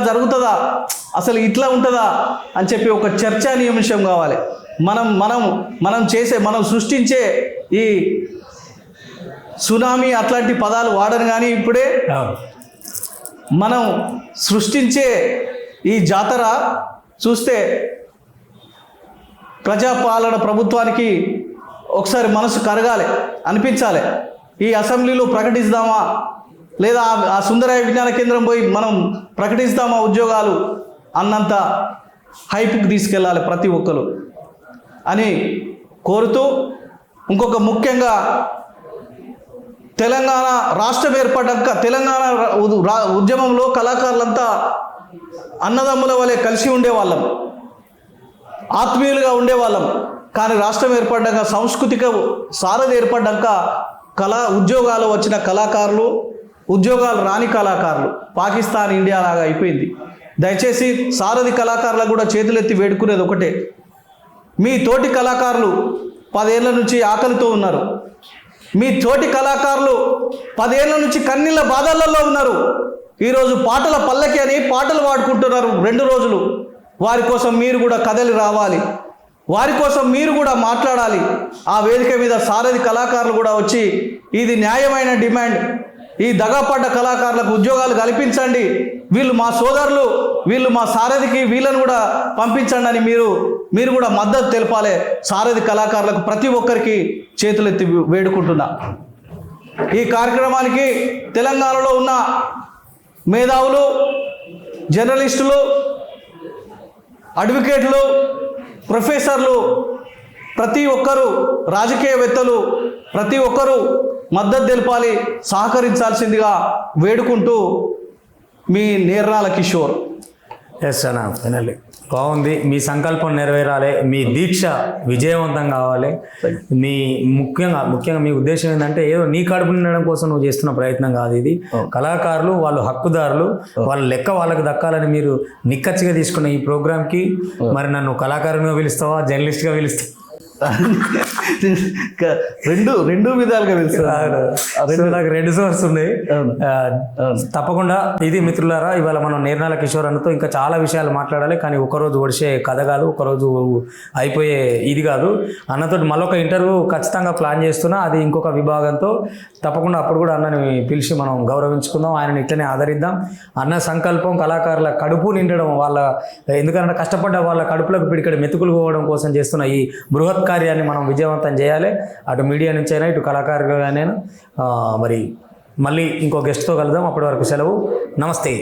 జరుగుతుందా, అసలు ఇట్లా ఉంటుందా అని చెప్పి ఒక చర్చానీయాంశం కావాలి. మనం సృష్టించే ఈ సునామీ అట్లాంటి పదాలు వాడను, కానీ ఇప్పుడే మనం సృష్టించే ఈ జాతర చూస్తే ప్రజాపాలన ప్రభుత్వానికి ఒకసారి మనసు కరగాలి, అనిపించాలి. ఈ అసెంబ్లీలో ప్రకటిస్తామా, లేదా ఆ సుందరయ్య విజ్ఞాన కేంద్రం పోయి మనం ప్రకటిస్తామా ఉద్యోగాలు అన్నంత హైప్కి తీసుకెళ్ళాలి ప్రతి ఒక్కరు అని కోరుతూ, ఇంకొక ముఖ్యంగా తెలంగాణ రాష్ట్రం ఏర్పడ్డాక తెలంగాణ ఉద్యమంలో కళాకారులంతా అన్నదమ్ముల వలె కలిసి ఉండేవాళ్ళం, ఆత్మీయులుగా ఉండేవాళ్ళం. కానీ రాష్ట్రం ఏర్పడ్డాక, సాంస్కృతిక సారథి ఏర్పడ్డాక ఉద్యోగాలు వచ్చిన కళాకారులు, ఉద్యోగాలు రాని కళాకారులు పాకిస్తాన్, ఇండియా లాగా అయిపోయింది. దయచేసి సారథి కళాకారులకు కూడా చేతులెత్తి వేడుకునేది ఒకటే, మీ తోటి కళాకారులు 10 ఏళ్ల నుంచి ఆకలితో ఉన్నారు. మీ తోటి కళాకారులు 10 ఏళ్ల నుంచి కన్నీళ్ళ బాధలలో ఉన్నారు. ఈరోజు పాటల పల్లకి అని పాటలు పాడుకుంటున్నారు 2 రోజులు. వారి కోసం మీరు కూడా కదలి రావాలి, వారి కోసం మీరు కూడా మాట్లాడాలి. ఆ వేదిక మీద సారథి కళాకారులు కూడా వచ్చి ఇది న్యాయమైన డిమాండ్, ఈ దగాపడ్డ కళాకారులకు ఉద్యోగాలు కల్పించండి, వీళ్ళు మా సోదరులు, వీళ్ళు మా సారథికి, వీళ్ళని కూడా పంపించండి అని మీరు కూడా మద్దతు తెలపాలి. సారథి కళాకారులకు ప్రతి ఒక్కరికి చేతులెత్తి వేడుకుంటున్నా. ఈ కార్యక్రమానికి తెలంగాణలో ఉన్న మేధావులు, జర్నలిస్టులు, అడ్వకేట్లు, ప్రొఫెసర్లు, ప్రతి ఒక్కరూ, రాజకీయవేత్తలు, ప్రతి ఒక్కరూ మద్దతు తెలపాలి, సహకరించాల్సిందిగా వేడుకుంటూ మీ నేర్నాల కిషోర్. ఎస్ అన్న, ఫైనల్లీ బాగుంది. మీ సంకల్పం నెరవేరాలి, మీ దీక్ష విజయవంతం కావాలి. ముఖ్యంగా మీ ఉద్దేశం ఏంటంటే ఏదో నీ కడుపు నిండడం కోసం నువ్వు చేస్తున్న ప్రయత్నం కాదు ఇది. కళాకారులు, వాళ్ళు హక్కుదారులు, వాళ్ళ లెక్క వాళ్ళకి దక్కాలని మీరు నిక్కచ్చిగా తీసుకున్న ఈ ప్రోగ్రామ్కి మరి నన్ను కళాకారునిగా పిలుస్తావా, జర్నలిస్ట్గా పిలుస్తావా? రెండు విధాలుగా నాకు 2 సోర్స్ ఉన్నాయి. తప్పకుండా ఇది మిత్రులారా, ఇవాళ మనం నేర్నాల కిషోర్ అన్నతో ఇంకా చాలా విషయాలు మాట్లాడాలి. కానీ ఒకరోజు ఒడిసే కథ కాదు, ఒకరోజు అయిపోయే ఇది కాదు. అన్నతో మళ్ళొక ఇంటర్వ్యూ ఖచ్చితంగా ప్లాన్ చేస్తున్నా, అది ఇంకొక విభాగంతో. తప్పకుండా అప్పుడు కూడా అన్నని పిలిచి మనం గౌరవించుకుందాం, ఆయనని ఇట్లనే ఆదరిద్దాం. అన్న సంకల్పం కళాకారుల కడుపు నిండడం, ఎందుకంటే కష్టపడ్డ వాళ్ళ కడుపులకు పిడికడ మెతుకులు పోవడం కోసం చేస్తున్న ఈ బృహత్ కార్యాన్ని మనం విజయవంతం చేయాలి. అటు మీడియా నుంచి అయినా, ఇటు కళాకారుగా నేను మరి మళ్ళీ ఇంకో గెస్ట్తో కలుద్దాం. అప్పటి వరకు సెలవు. నమస్తే.